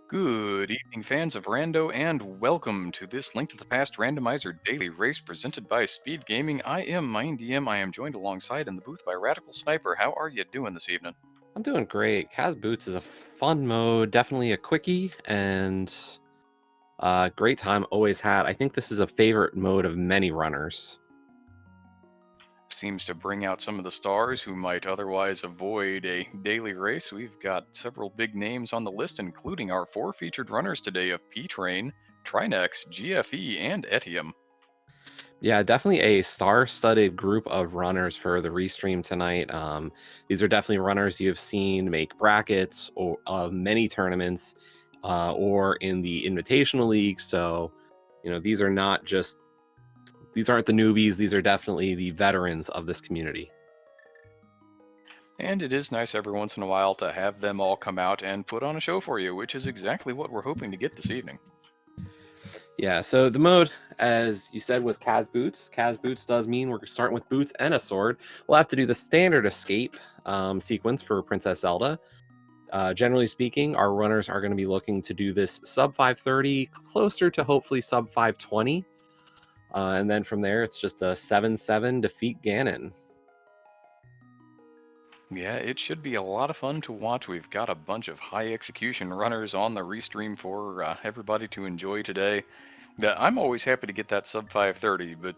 Good evening, fans of Rando, and welcome to this Link to the Past Randomizer Daily Race presented by Speed Gaming. I am MindDM. I am joined alongside in the booth by Radical Sniper. How are you doing this evening? I'm doing great. Kaz Boots is a fun mode, definitely a quickie, and great time always had. I think this is a favorite mode of many runners. Seems to bring out some of the stars who might otherwise avoid a daily race. We've got several big names on the list, including our four featured runners today of P-Train, Trinex, GFE, and Etium. Yeah, definitely a star-studded group of runners for the restream tonight. These are definitely runners you have seen make brackets or of many tournaments or in the invitational league. So, these are not just these aren't the newbies. These are definitely the veterans of this community. And it is nice every once in a while to have them all come out and put on a show for you, which is exactly what we're hoping to get this evening. Yeah, so the mode, as you said, was Kaz Boots. Kaz Boots does mean we're starting with boots and a sword. We'll have to do the standard escape sequence for Princess Zelda. Generally speaking, our runners are going to be looking to do this sub 530, closer to hopefully sub 520. And then from there, it's just a 7-7 defeat Ganon. Yeah, it should be a lot of fun to watch. We've got a bunch of high execution runners on the restream for everybody to enjoy today. I'm always happy to get that sub 530, but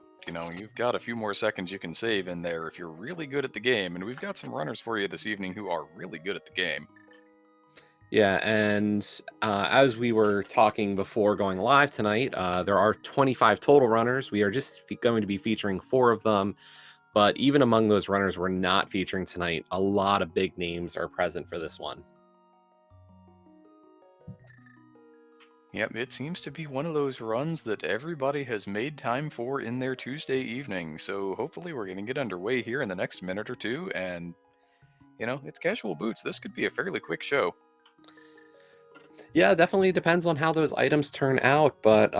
you've got a few more seconds you can save in there if you're really good at the game, and we've got some runners for you this evening who are really good at the game. Yeah, and as we were talking before going live tonight, there are 25 total runners. We are just going to be featuring 4 of them. But even among those runners we're not featuring tonight, a lot of big names are present for this one. Yep, it seems to be one of those runs that everybody has made time for in their Tuesday evening. So hopefully we're going to get underway here in the next minute or two. And, it's casual boots. This could be a fairly quick show. Yeah, definitely depends on how those items turn out, but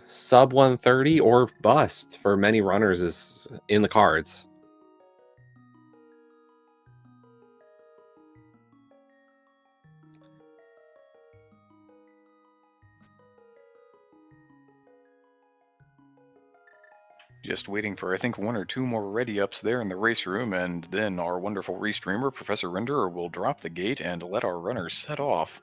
sub 130 or bust for many runners is in the cards. Just waiting for, I think, one or two more ready ups there in the race room, and then our wonderful restreamer, Professor Renderer, will drop the gate and let our runners set off.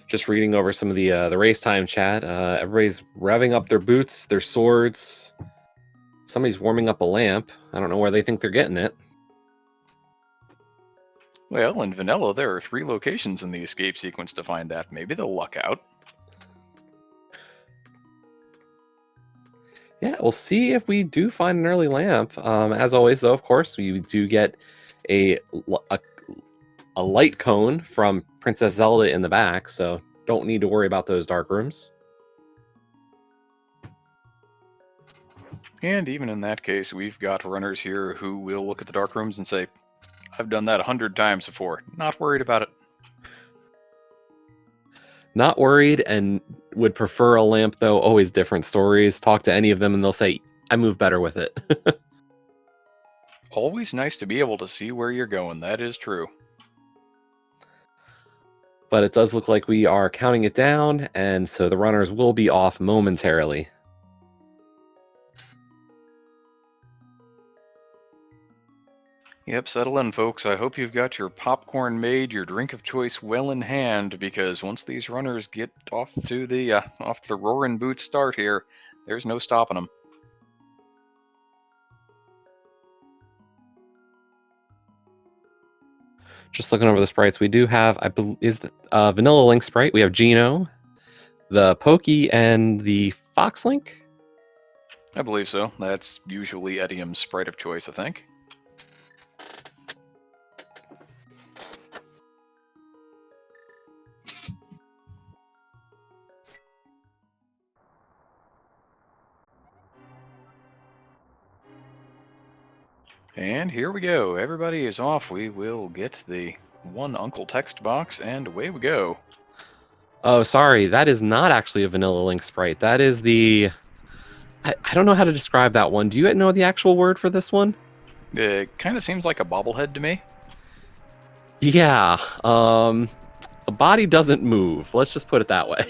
Just reading over some of the race time chat. Everybody's revving up their boots, their swords. Somebody's warming up a lamp. I don't know where they think they're getting it. Well, in vanilla, there are 3 locations in the escape sequence to find that. Maybe they'll luck out. Yeah, we'll see if we do find an early lamp. As always, though, of course, we do get a light cone from Princess Zelda in the back, so don't need to worry about those dark rooms. And even in that case, we've got runners here who will look at the dark rooms and say, I've done that 100 times before. Not worried about it. Not worried and would prefer a lamp, though. Always different stories. Talk to any of them and they'll say, I move better with it. Always nice to be able to see where you're going. That is true. But it does look like we are counting it down, and so the runners will be off momentarily. Yep, settle in, folks. I hope you've got your popcorn made, your drink of choice well in hand, because once these runners get off to the roaring boot start here, there's no stopping them. Just looking over the sprites, we do have, I believe, is the Vanilla Link sprite. We have Geno, the Pokey, and the Fox Link. I believe so. That's usually Etium's sprite of choice, I think. And here we go. Everybody is off. We will get the one Uncle text box, and away we go. Oh, sorry, that is not actually a Vanilla Link sprite. That is the I don't know how to describe that one. Do you know the actual word for this one? It kind of seems like a bobblehead to me. Yeah. The body doesn't move. Let's just put it that way.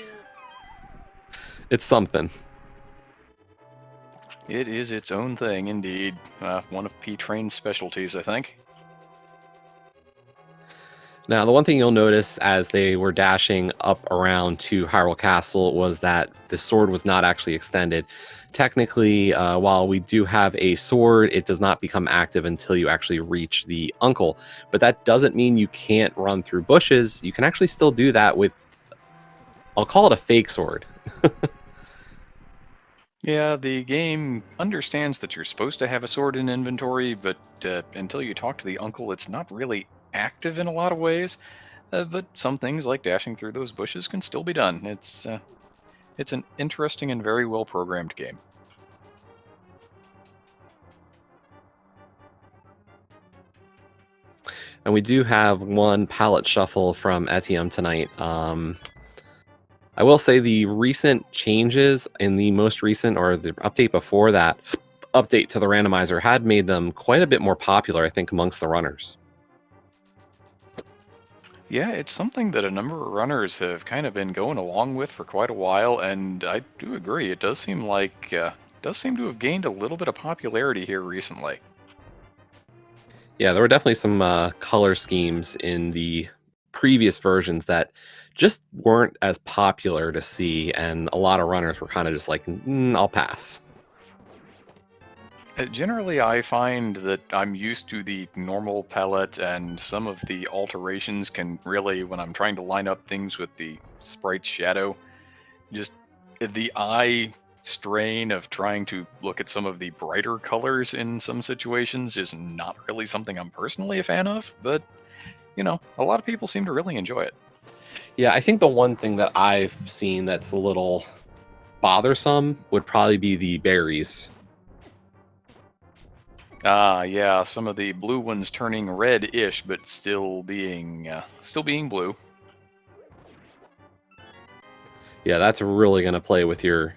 It's something. It is its own thing, indeed. One of P-Train's specialties, I think. Now, the one thing you'll notice as they were dashing up around to Hyrule Castle was that the sword was not actually extended. Technically, while we do have a sword, it does not become active until you actually reach the uncle. But that doesn't mean you can't run through bushes. You can actually still do that with, I'll call it a fake sword. Yeah, the game understands that you're supposed to have a sword in inventory, but until you talk to the uncle, it's not really active in a lot of ways. But some things, like dashing through those bushes, can still be done. It's an interesting and very well programmed game. And we do have one palette shuffle from Etium tonight. I will say the recent changes in the most recent or the update before that update to the randomizer had made them quite a bit more popular, I think, amongst the runners. Yeah, it's something that a number of runners have kind of been going along with for quite a while, and I do agree. It does seem to have gained a little bit of popularity here recently. Yeah, there were definitely some color schemes in the previous versions that just weren't as popular to see, and a lot of runners were kind of just like, I'll pass. Generally, I find that I'm used to the normal palette, and some of the alterations can really, when I'm trying to line up things with the sprite's shadow, just the eye strain of trying to look at some of the brighter colors in some situations is not really something I'm personally a fan of, but a lot of people seem to really enjoy it. Yeah, I think the one thing that I've seen that's a little bothersome would probably be the berries. Ah, yeah, some of the blue ones turning red-ish, but still being blue. Yeah, that's really gonna play with your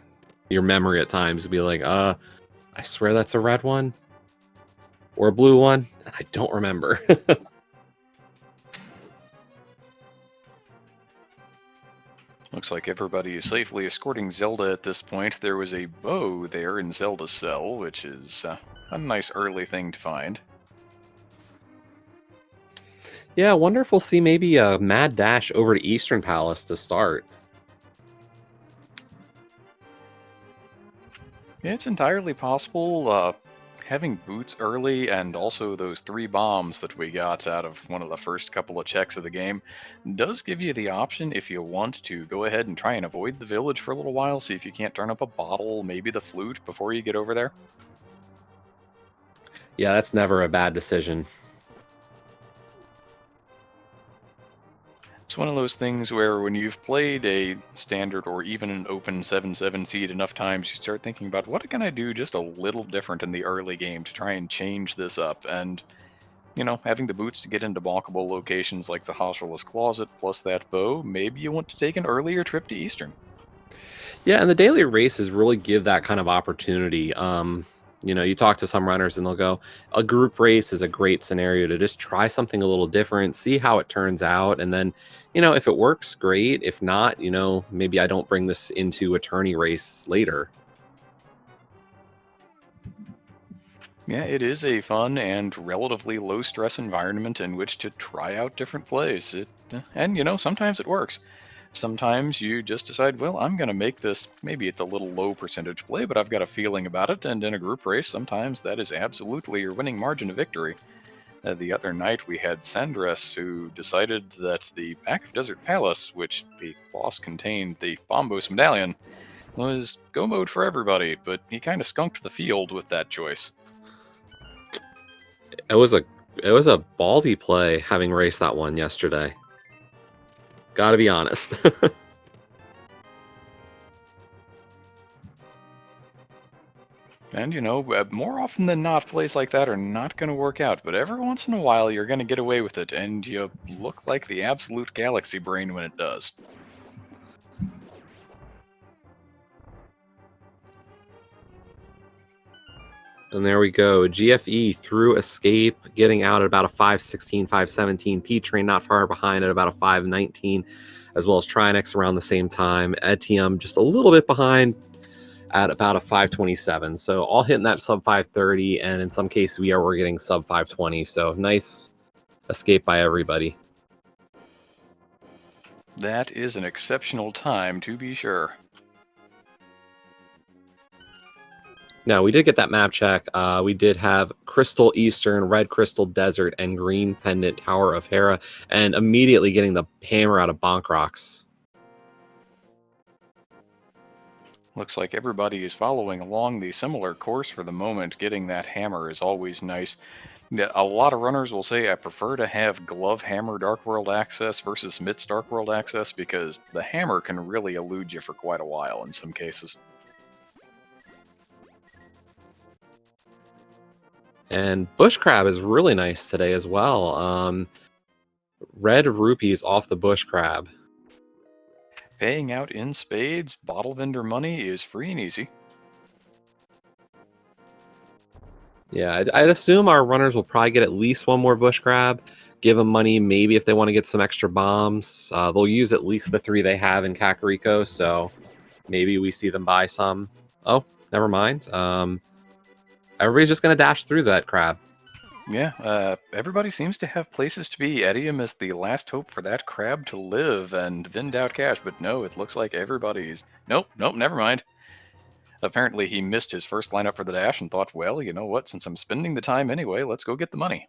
memory at times. Be like, I swear that's a red one or a blue one, and I don't remember. Looks like everybody is safely escorting Zelda at this point. There was a bow there in Zelda's cell, which is a nice early thing to find. Yeah, I wonder if we'll see maybe a mad dash over to Eastern Palace to start. It's entirely possible. Having boots early and also those 3 bombs that we got out of one of the first couple of checks of the game does give you the option, if you want, to go ahead and try and avoid the village for a little while, see if you can't turn up a bottle, maybe the flute, before you get over there. Yeah, that's never a bad decision. It's one of those things where when you've played a standard or even an open 7/7 seed enough times, you start thinking about what can I do just a little different in the early game to try and change this up. And, having the boots to get into walkable locations like the Hosheless Closet plus that bow, maybe you want to take an earlier trip to Eastern. Yeah, and the daily races really give that kind of opportunity. You talk to some runners and they'll go, a group race is a great scenario to just try something a little different, see how it turns out, and then, if it works, great. If not, maybe I don't bring this into a tourney race later. Yeah, it is a fun and relatively low stress environment in which to try out different plays. And sometimes it works. Sometimes you just decide, well, I'm going to make this, maybe it's a little low percentage play, but I've got a feeling about it. And in a group race, sometimes that is absolutely your winning margin of victory. The other night, we had Sandres, who decided that the back of Desert Palace, which the boss contained the Bombos medallion, was go mode for everybody, but he kind of skunked the field with that choice. It was a ballsy play having raced that one yesterday. Got to be honest. And more often than not, plays like that are not going to work out, but every once in a while you're going to get away with it, and you look like the absolute galaxy brain when it does. And there we go. GFE through Escape, getting out at about a 516, 517. P-Train not far behind at about a 519, as well as Trinex around the same time. Etium just a little bit behind at about a 527. So all hitting that sub 530, and in some cases we're getting sub 520. So nice escape by everybody. That is an exceptional time, to be sure. Now, we did get that map check. We did have Crystal Eastern, Red Crystal Desert, and Green Pendant Tower of Hera, and immediately getting the hammer out of Bonk Rocks. Looks like everybody is following along the similar course for the moment. Getting that hammer is always nice. A lot of runners will say I prefer to have glove hammer Dark World access versus Mitts Dark World access because the hammer can really elude you for quite a while in some cases. And Bush Crab is really nice today as well. Red rupees off the Bush Crab. Paying out in spades, bottle vendor money is free and easy. Yeah, I'd assume our runners will probably get at least one more Bush Crab. Give them money, maybe if they want to get some extra bombs. They'll use at least the 3 they have in Kakariko, so maybe we see them buy some. Oh, never mind. Everybody's just going to dash through that crab. Yeah, everybody seems to have places to be. Etium is the last hope for that crab to live and vend out cash, but no, it looks like everybody's... Nope, never mind. Apparently he missed his first lineup for the dash and thought, well, you know what, since I'm spending the time anyway, let's go get the money.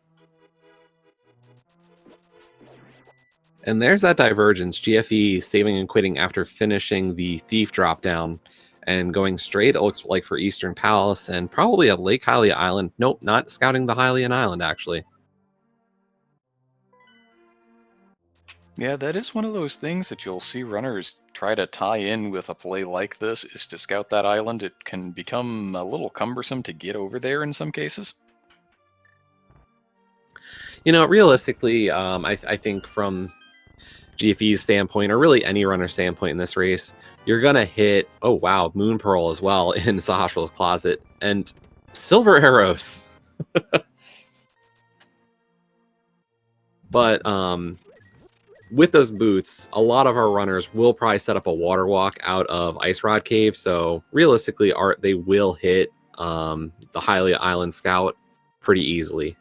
And there's that divergence. GFE saving and quitting after finishing the Thief drop down and going straight, it looks like, for Eastern Palace and probably a Lake Hylia Island. Nope, not scouting the Hylian Island, actually. Yeah, that is one of those things that you'll see runners try to tie in with a play like this, is to scout that island. It can become a little cumbersome to get over there in some cases. You know, realistically, I think from GFE's standpoint, or really any runner standpoint in this race, you're going to hit, oh wow, Moon Pearl as well in Sahasral's Closet, and Silver Arrows. But with those boots, a lot of our runners will probably set up a water walk out of Ice Rod Cave, so realistically, they will hit the Hylia Island Scout pretty easily.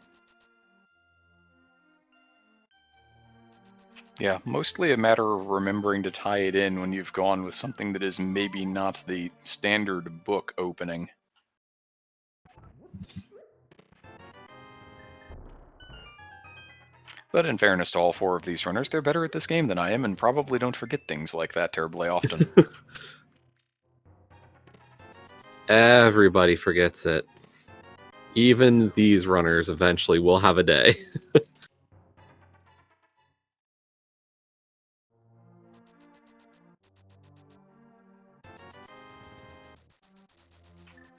Yeah, mostly a matter of remembering to tie it in when you've gone with something that is maybe not the standard book opening. But in fairness to all 4 of these runners, they're better at this game than I am and probably don't forget things like that terribly often. Everybody forgets it. Even these runners eventually will have a day.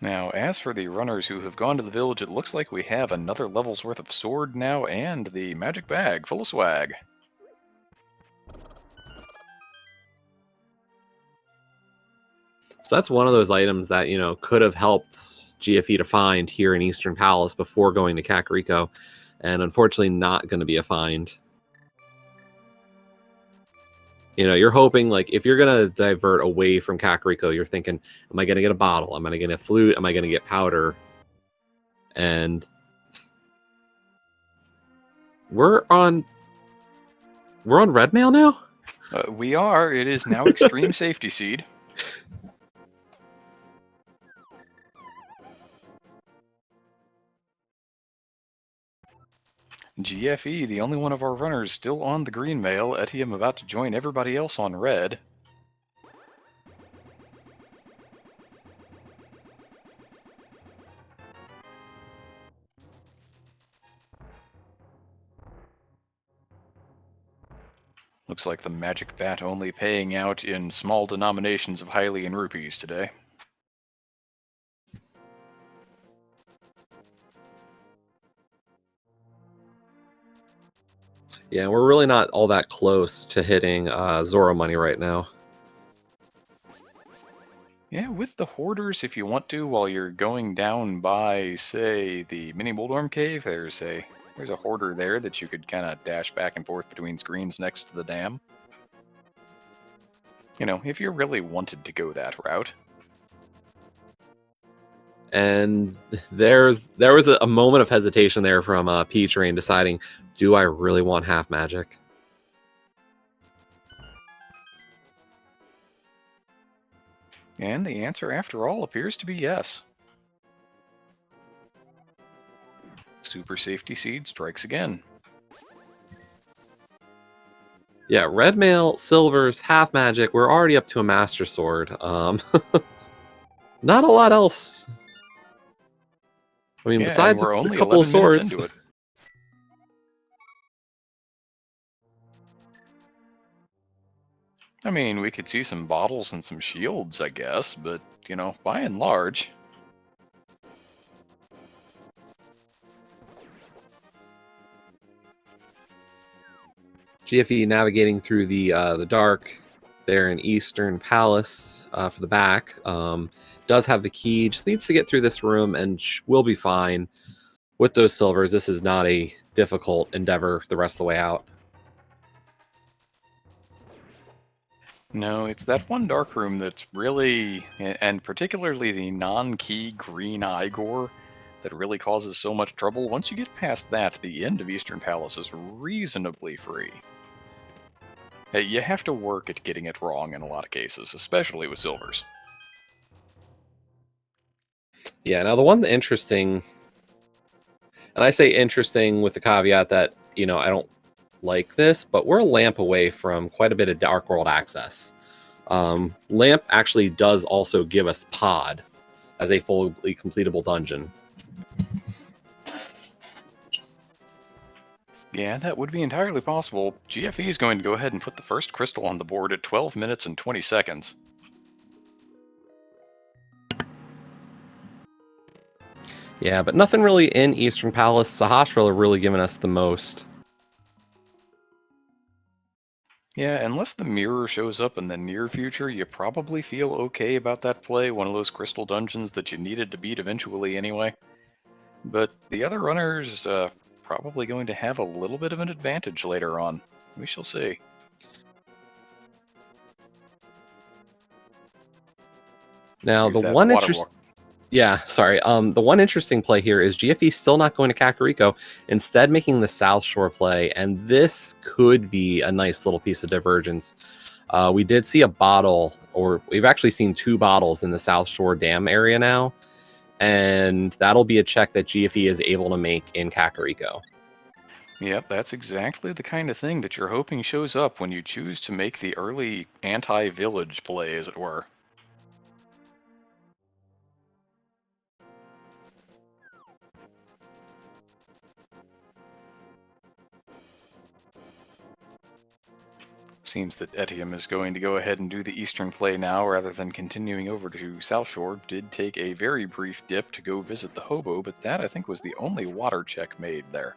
Now, as for the runners who have gone to the village, it looks like we have another level's worth of sword now and the magic bag full of swag. So that's one of those items that, you know, could have helped GFE to find here in Eastern Palace before going to Kakariko, and unfortunately not going to be a find. You know, you're hoping, like, if you're going to divert away from Kakariko, you're thinking, am I going to get a bottle? Am I going to get a flute? Am I going to get powder? And we're on red mail now? We are. It is now Extreme Safety Seed. GFE, the only one of our runners still on the green mail. Etium about to join everybody else on red. Looks like the magic bat only paying out in small denominations of Hylian rupees today. Yeah, we're really not all that close to hitting Zoro money right now. Yeah, with the hoarders, if you want to, while you're going down by, say, the mini Moldorm cave, there's a hoarder there that you could kind of dash back and forth between screens next to the dam. You know, if you really wanted to go that route. And there was a moment of hesitation there from Peach Rain deciding, do I really want half magic? And the answer, after all, appears to be yes. Super Safety Seed strikes again. Yeah, red mail, silvers, half magic. We're already up to a master sword. Not a lot else. I mean, Yeah, and besides we're a only couple of 11 minutes swords. into it. I mean, we could see some bottles and some shields, I guess, but, you know, by and large... GFE navigating through the dark there in Eastern Palace for the back. Does have the key, just needs to get through this room and will be fine with those silvers. This is not a difficult endeavor the rest of the way out. No, it's that one dark room that's really, and particularly the non-key green Igor, that really causes so much trouble. Once you get past that, the end of Eastern Palace is reasonably free. You have to work at getting it wrong in a lot of cases, especially with silvers. Yeah, now the one interesting, and I say interesting with the caveat that, you know, I don't like this, but we're a lamp away from quite a bit of Dark World access. Lamp actually does also give us Pod as a fully completable dungeon. Yeah, that would be entirely possible. GFE is going to go ahead and put the first crystal on the board at 12 minutes and 20 seconds. Yeah, but nothing really in Eastern Palace. Sahasrah are really giving us the most. Yeah, unless the mirror shows up in the near future, you probably feel okay about that play, one of those crystal dungeons that you needed to beat eventually anyway. But the other runners probably going to have a little bit of an advantage later on. We shall see. Now, Here's the that one water interest... Yeah, sorry. The one interesting play here is GFE still not going to Kakariko, instead making the South Shore play, and this could be a nice little piece of divergence. We did see a bottle, or we've actually seen 2 bottles in the South Shore Dam area now, and that'll be a check that GFE is able to make in Kakariko. Yep, that's exactly the kind of thing that you're hoping shows up when you choose to make the early anti-village play, as it were. Seems that Etium is going to go ahead and do the eastern play now rather than continuing over to South Shore. Did take a very brief dip to go visit the hobo, but that I think was the only water check made there.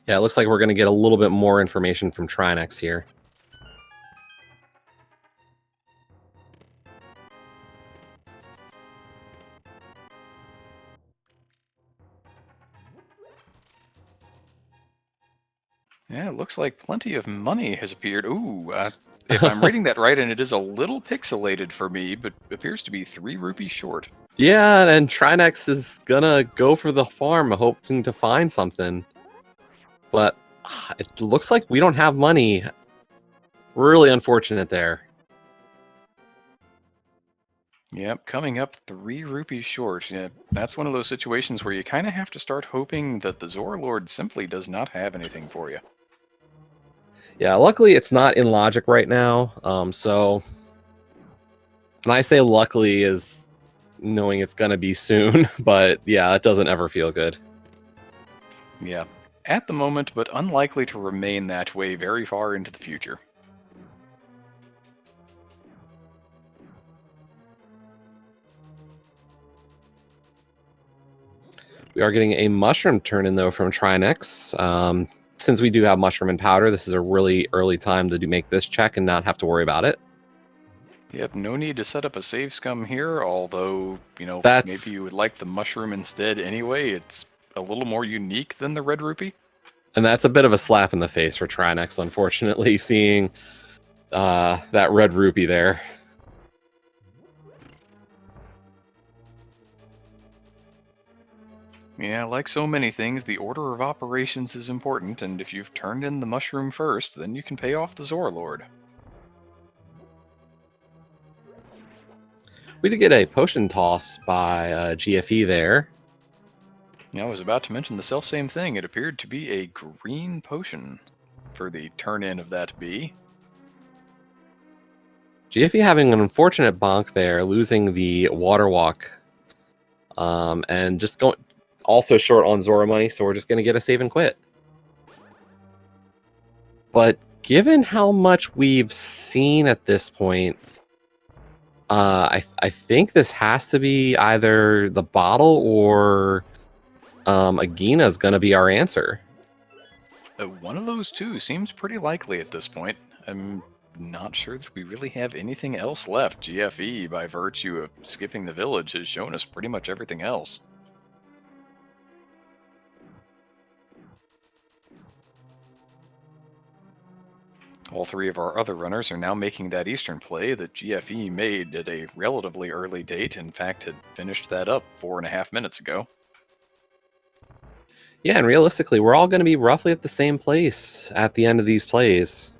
Yeah, it looks like we're going to get a little bit more information from Trinex here. Yeah, it looks like plenty of money has appeared. Ooh, if I'm reading that right, and it is a little pixelated for me, but appears to be 3 rupees short. Yeah, and Trinex is gonna go for the farm, hoping to find something. But it looks like we don't have money. Really unfortunate there. Yep, coming up 3 rupees short. Yeah, that's one of those situations where you kind of have to start hoping that the Zor Lord simply does not have anything for you. Yeah, luckily it's not in logic right now. So, and I say luckily is knowing it's gonna be soon, but yeah, it doesn't ever feel good. Yeah, at the moment, but unlikely to remain that way very far into the future. We are getting a mushroom turn in though from Trinex. since we do have mushroom and powder, this is a really early time to make this check and not have to worry about it. Yep, no need to set up a save scum here, although, maybe That's you would like the mushroom instead anyway. It's a little more unique than the red rupee. and that's a bit of a slap in the face for Trinex, unfortunately, seeing that red rupee there. Yeah, like so many things, the order of operations is important, and if you've turned in the mushroom first, then you can pay off the Zor Lord. We did get a potion toss by GFE there. I was about to mention the self-same thing. It appeared to be a green potion for the turn-in of that bee. GFE having an unfortunate bonk there, losing the water walk, and just going also short on Zora money, so we're just going to get a save and quit. But given how much we've seen at this point, I think this has to be either the bottle or Agina is going to be our answer. One of those two seems pretty likely at this point. I'm not sure that we really have anything else left. GFE, by virtue of skipping the village, has shown us pretty much everything else. All three of our other runners are now making that eastern play that GFE made at a relatively early date. In fact, had finished that up 4.5 minutes ago. Yeah, and realistically, we're all going to be roughly at the same place at the end of these plays.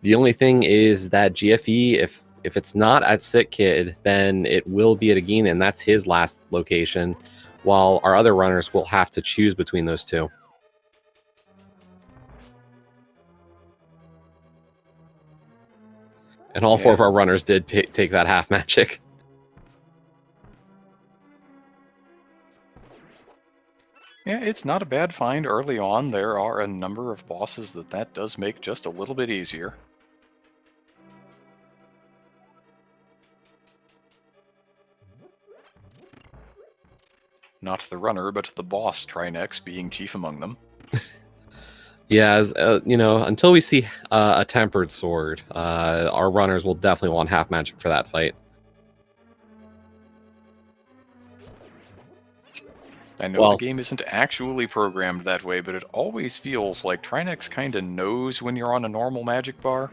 The only thing is that GFE, if it's not at Sick Kid, then it will be at Agina, and that's his last location, while our other runners will have to choose between those two. And all four of our runners did take that half magic. Yeah, it's not a bad find early on. There are a number of bosses that does make just a little bit easier. Not the runner, but the boss Trinex being chief among them. Yeah, as until we see a tempered sword, our runners will definitely want half magic for that fight. I know the game isn't actually programmed that way, but it always feels like Trinex kinda knows when you're on a normal magic bar.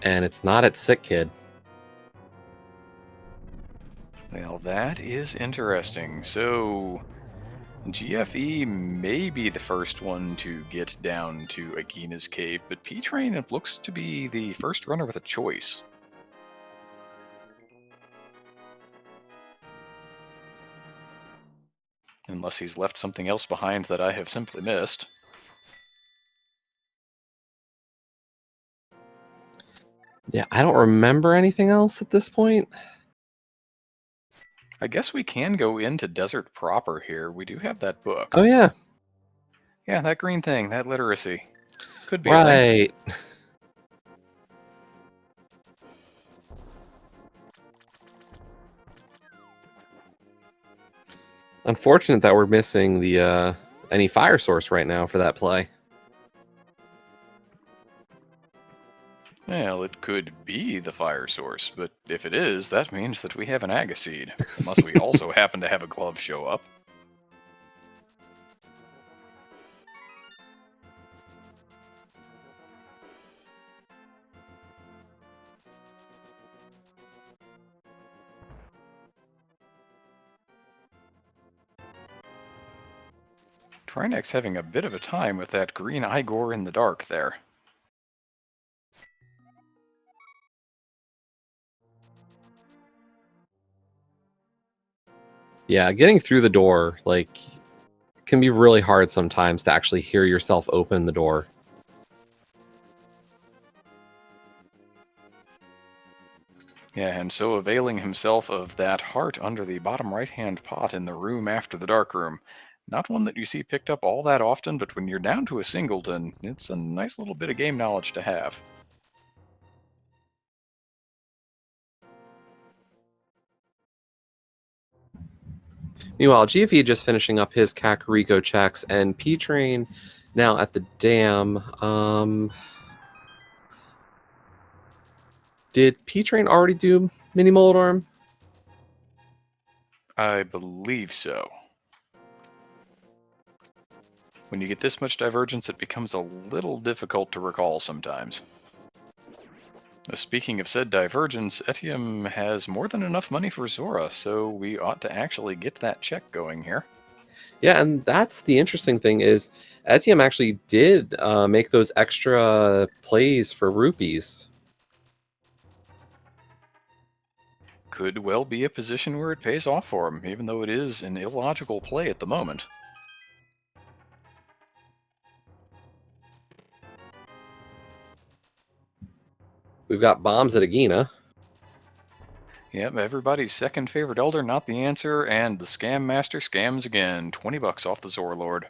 And it's not at Sick Kid. Well, that is interesting. So, GFE may be the first one to get down to Agina's cave, but P-Train looks to be the first runner with a choice. Unless he's left something else behind that I have simply missed. Yeah, I don't remember anything else at this point. I guess we can go into Desert proper here. We do have that book. Oh, yeah. Yeah, that green thing, that literacy. Could be a thing. Right. Unfortunate that we're missing the any fire source right now for that play. Well, it could be the fire source, but if it is, that means that we have an Agaseed, unless we also happen to have a glove show up. Trinex having a bit of a time with that green Igor in the dark there. Yeah, getting through the door, can be really hard sometimes to actually hear yourself open the door. Yeah, and so availing himself of that heart under the bottom right-hand pot in the room after the dark room. Not one that you see picked up all that often, but when you're down to a singleton, it's a nice little bit of game knowledge to have. Meanwhile, GFE just finishing up his Kakariko checks, and P-Train now at the dam. Did P-Train already do Mini Moldorm? I believe so. When you get this much divergence, it becomes a little difficult to recall sometimes. Speaking of said divergence, Etium has more than enough money for Zora, so we ought to actually get that check going here. Yeah, and that's the interesting thing is Etium actually did make those extra plays for rupees. Could well be a position where it pays off for him, even though it is an illogical play at the moment. We've got bombs at Agina. Yep, everybody's second favorite elder, not the answer, and the Scam Master scams again. 20 bucks off the Zor Lord.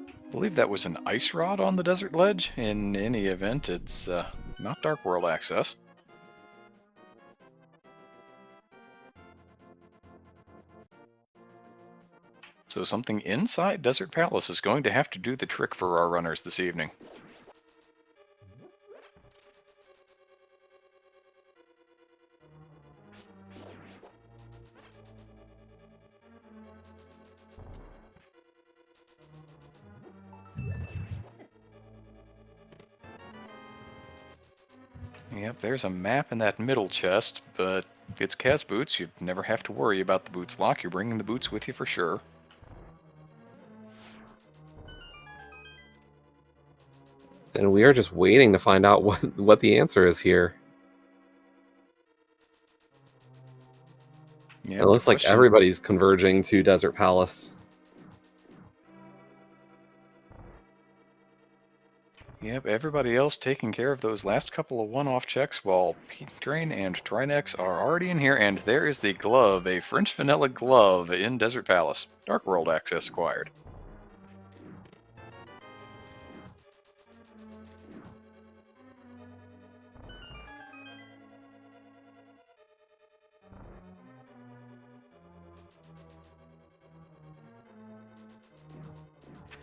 I believe that was an ice rod on the desert ledge. In any event, it's not Dark World access. So something inside Desert Palace is going to have to do the trick for our runners this evening. Yep, there's a map in that middle chest, but if it's Kaz boots, you never have to worry about the boots lock. You're bringing the boots with you for sure. And we are just waiting to find out what the answer is here. Yep, It looks like question. everybody's converging to Desert Palace. Yep, everybody else taking care of those last couple of one-off checks while P-Train and Trinex are already in here, and there is the glove, a French vanilla glove in Desert Palace. Dark World access acquired.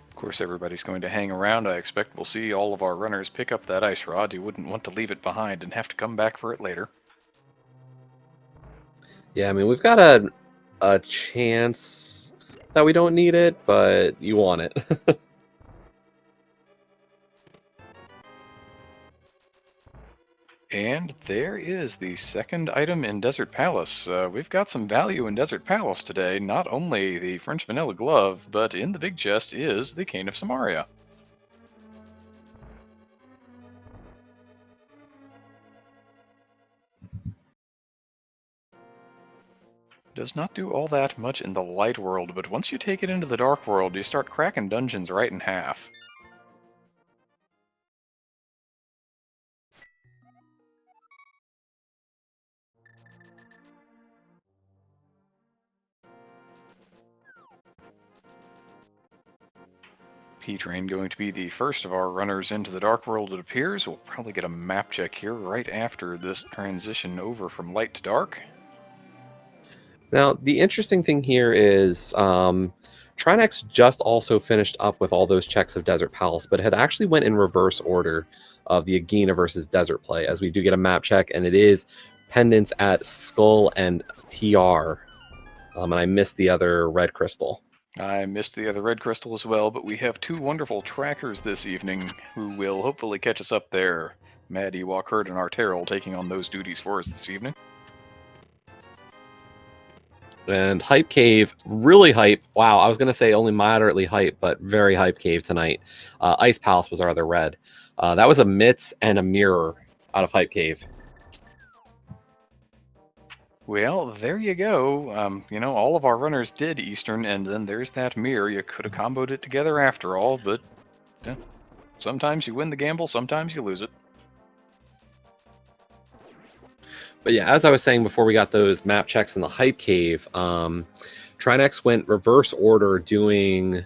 Of course, everybody's going to hang around. I expect we'll see all of our runners pick up that ice rod. You wouldn't want to leave it behind and have to come back for it later. Yeah, I mean, we've got a chance that we don't need it, but you want it. And there is the second item in Desert Palace. We've got some value in Desert Palace today. Not only the French vanilla glove, but in the big chest is the Cane of Samaria. Does not do all that much in the light world, but once you take it into the dark world, you start cracking dungeons right in half. P-Train going to be the first of our runners into the dark world, it appears. We'll probably get a map check here right after this transition over from light to dark. Now, the interesting thing here is Trinex just also finished up with all those checks of Desert Palace, but had actually went in reverse order of the Agina versus Desert play, as we do get a map check, and it is pendants at Skull and TR. And I missed the other red crystal. I missed the other red crystal as well, but we have two wonderful trackers this evening who will hopefully catch us up there. Mad Ewok Herd and Arteril taking on those duties for us this evening. And Hype Cave, really hype. Wow, I was going to say only moderately hype, but very hype cave tonight. Ice Palace was our other red. That was a Mitts and a Mirror out of Hype Cave. Well, there you go. You know, all of our runners did Eastern, and then there's that mirror. You could have comboed it together after all, but sometimes you win the gamble, sometimes you lose it. But yeah, as I was saying before we got those map checks in the Hype Cave, Trinex went reverse order, doing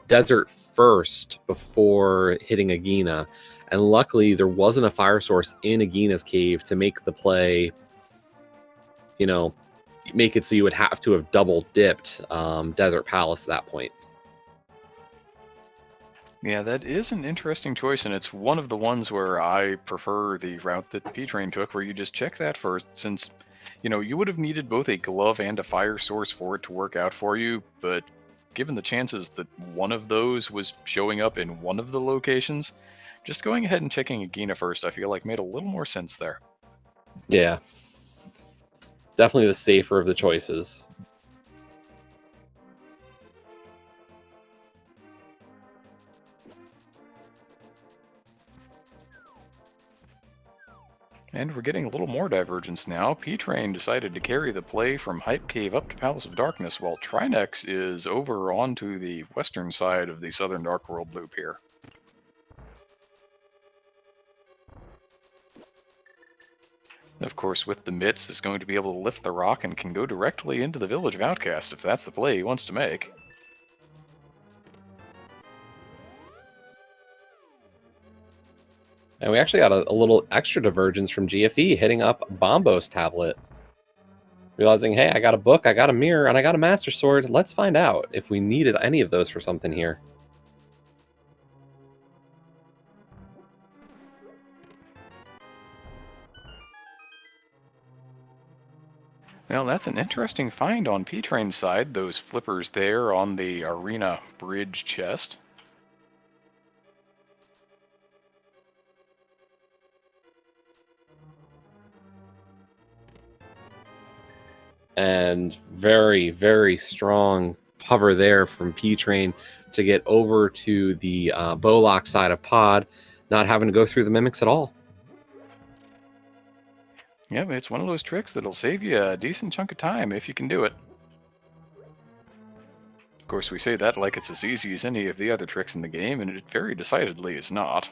desert first before hitting Agina. And luckily, there wasn't a fire source in Agina's cave to make the play, make it so you would have to have double dipped Desert Palace at that point. Yeah, that is an interesting choice, and it's one of the ones where I prefer the route that P-Train took, where you just check that first, since, you would have needed both a glove and a fire source for it to work out for you, but given the chances that one of those was showing up in one of the locations, just going ahead and checking Agina first, I feel like made a little more sense there. Yeah. Definitely the safer of the choices. And we're getting a little more divergence now. P-Train decided to carry the play from Hype Cave up to Palace of Darkness, while Trinex is over onto the western side of the Southern Dark World loop here. Of course, with the mitts, is going to be able to lift the rock and can go directly into the Village of Outcast if that's the play he wants to make. And we actually got a little extra divergence from GFE hitting up Bombo's tablet. Realizing, hey, I got a book, I got a mirror, and I got a Master Sword. Let's find out if we needed any of those for something here. Well, that's an interesting find on P-Train's side, those flippers there on the arena bridge chest. And very, very strong hover there from P-Train to get over to the Bowlock side of Pod, not having to go through the Mimics at all. Yep, it's one of those tricks that'll save you a decent chunk of time if you can do it. Of course, we say that like it's as easy as any of the other tricks in the game, and it very decidedly is not.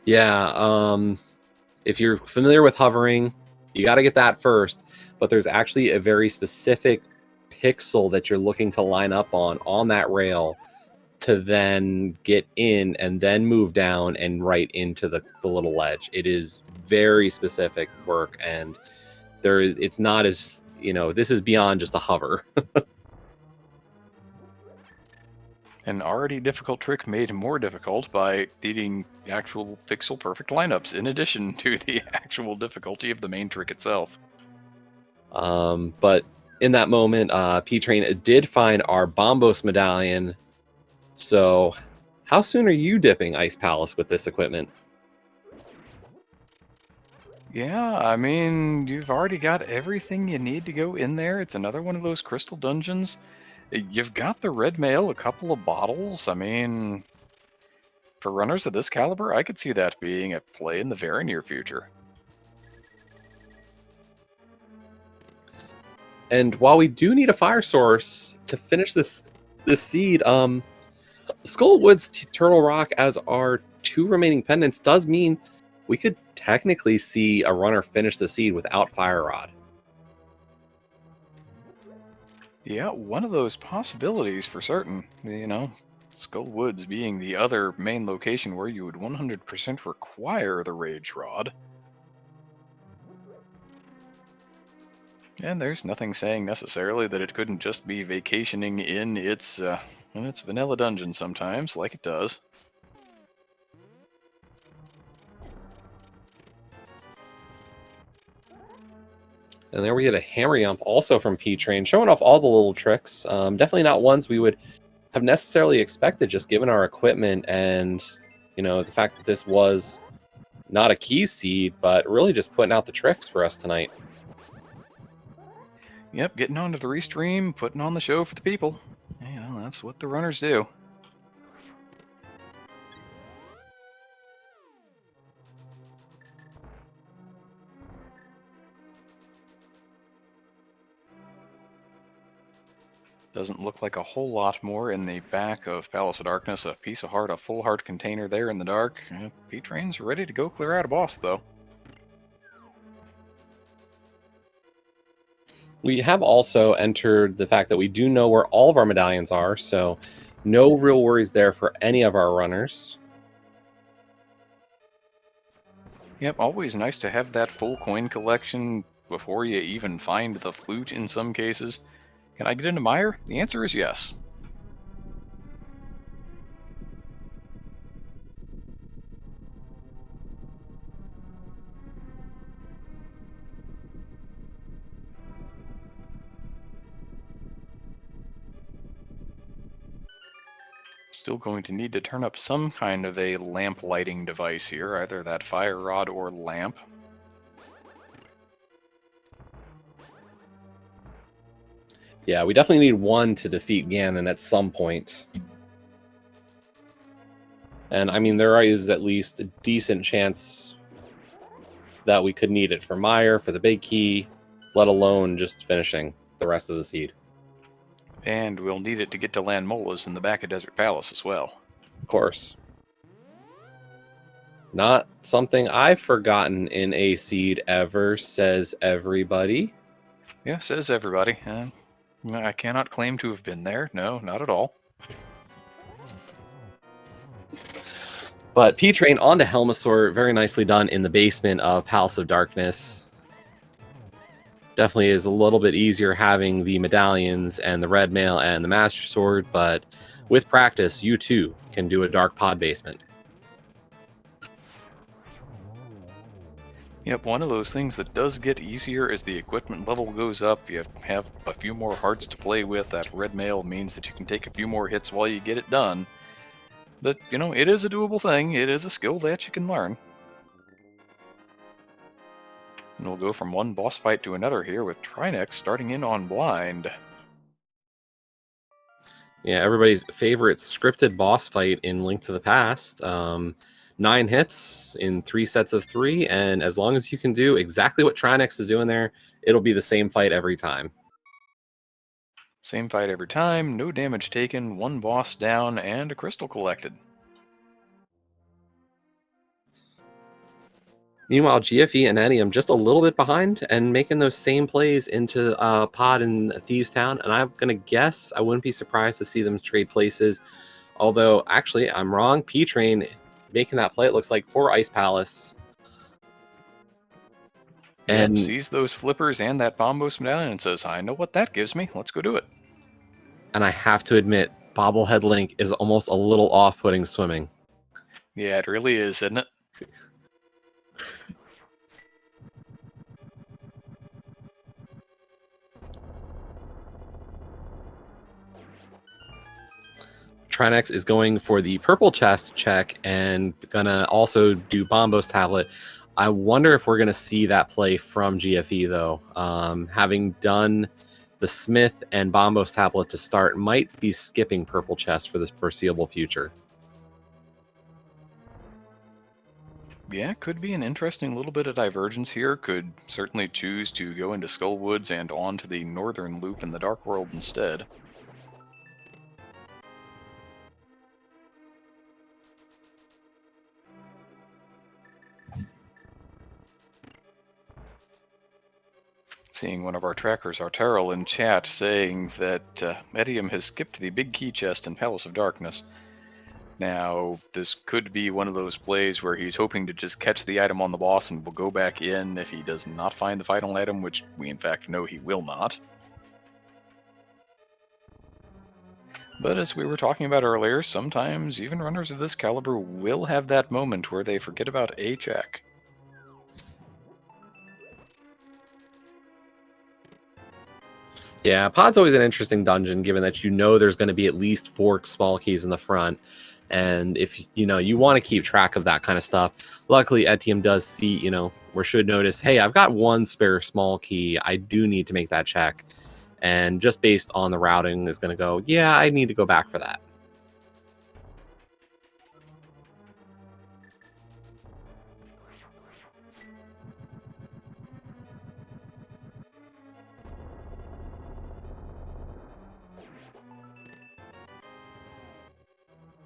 Yeah, if you're familiar with hovering, you got to get that first, but there's actually a very specific pixel that you're looking to line up on that rail to then get in and then move down and right into the little ledge. It is very specific work, and it's not as, this is beyond just a hover. An already difficult trick made more difficult by needing actual pixel perfect lineups, in addition to the actual difficulty of the main trick itself. But in that moment, P-Train did find our Bombos medallion. So how soon are you dipping Ice Palace with this equipment? Yeah, I mean, you've already got everything you need to go in there. It's another one of those crystal dungeons. You've got the red mail, a couple of bottles. I mean, for runners of this caliber, I could see that being at play in the very near future. And while we do need a fire source to finish this seed, Skullwood's Turtle Rock as our 2 remaining pendants does mean we could technically see a runner finish the seed without Fire Rod. Yeah, one of those possibilities for certain. Skull Woods being the other main location where you would 100% require the Rage Rod. And there's nothing saying necessarily that it couldn't just be vacationing in its vanilla dungeon sometimes, like it does. And there we get a Hammer Yump also from P-Train, showing off all the little tricks. Definitely not ones we would have necessarily expected, just given our equipment and, the fact that this was not a key seed, but really just putting out the tricks for us tonight. Yep, getting onto the restream, putting on the show for the people. That's what the runners do. Doesn't look like a whole lot more in the back of Palace of Darkness. A piece of heart, a full heart container there in the dark. P-Train's ready to go clear out a boss, though. We have also entered the fact that we do know where all of our medallions are, so no real worries there for any of our runners. Yep, always nice to have that full coin collection before you even find the flute in some cases. Can I get into Mire? The answer is yes. Still going to need to turn up some kind of a lamp lighting device here, either that fire rod or lamp. Yeah, we definitely need one to defeat Ganon at some point. And I mean, there is at least a decent chance that we could need it for Mire, for the big key, let alone just finishing the rest of the seed. And we'll need it to get to Land Molas in the back of Desert Palace as well. Of course. Not something I've forgotten in a seed ever, says everybody. Yeah, says everybody. I cannot claim to have been there. No, not at all. But P-Train onto Helmasaur, very nicely done in the basement of Palace of Darkness. Definitely is a little bit easier having the medallions and the red mail and the Master Sword, but with practice, you too can do a Dark Pod basement. Yep, one of those things that does get easier as the equipment level goes up. You have a few more hearts to play with. That red mail means that you can take a few more hits while you get it done. But, you know, it is a doable thing. It is a skill that you can learn. And we'll go from one boss fight to another here with Trinex starting in on blind. Yeah, everybody's favorite scripted boss fight in Link to the Past. 9 hits in 3 sets of 3, and as long as you can do exactly what Trinex is doing there, it'll be the same fight every time. Same fight every time, no damage taken, one boss down, and a crystal collected. Meanwhile, GFE and Enium just a little bit behind and making those same plays into Pod in Thieves Town. And I'm going to guess I wouldn't be surprised to see them trade places. Although, actually, I'm wrong. P-Train making that play, it looks like, for Ice Palace. Yep, And sees those flippers and that Bombos medallion and says, I know what that gives me. Let's go do it. I have to admit, Bobblehead Link is almost a little off-putting swimming. Yeah, it really is, isn't it? Trinex is going for the purple chest check and gonna also do Bombos tablet. I wonder if we're gonna see that play from GFE though. Having done the Smith and Bombos tablet to start, might be skipping purple chest for this foreseeable future. Yeah, could be an interesting little bit of divergence here. Could certainly choose to go into Skullwoods and on to the northern loop in the Dark World instead. Seeing one of our trackers, Arteril, in chat saying that Medium has skipped the big key chest in Palace of Darkness. Now, this could be one of those plays where he's hoping to just catch the item on the boss and will go back in if he does not find the final item, which we in fact know he will not. But as we were talking about earlier, sometimes even runners of this caliber will have that moment where they forget about a check. Yeah, Pod's always an interesting dungeon, given that you know there's going to be at least 4 small keys in the front. And if you want to keep track of that kind of stuff, luckily Etium does see, or should notice, hey, I've got 1 spare small key. I do need to make that check. And just based on the routing is going to go, yeah, I need to go back for that.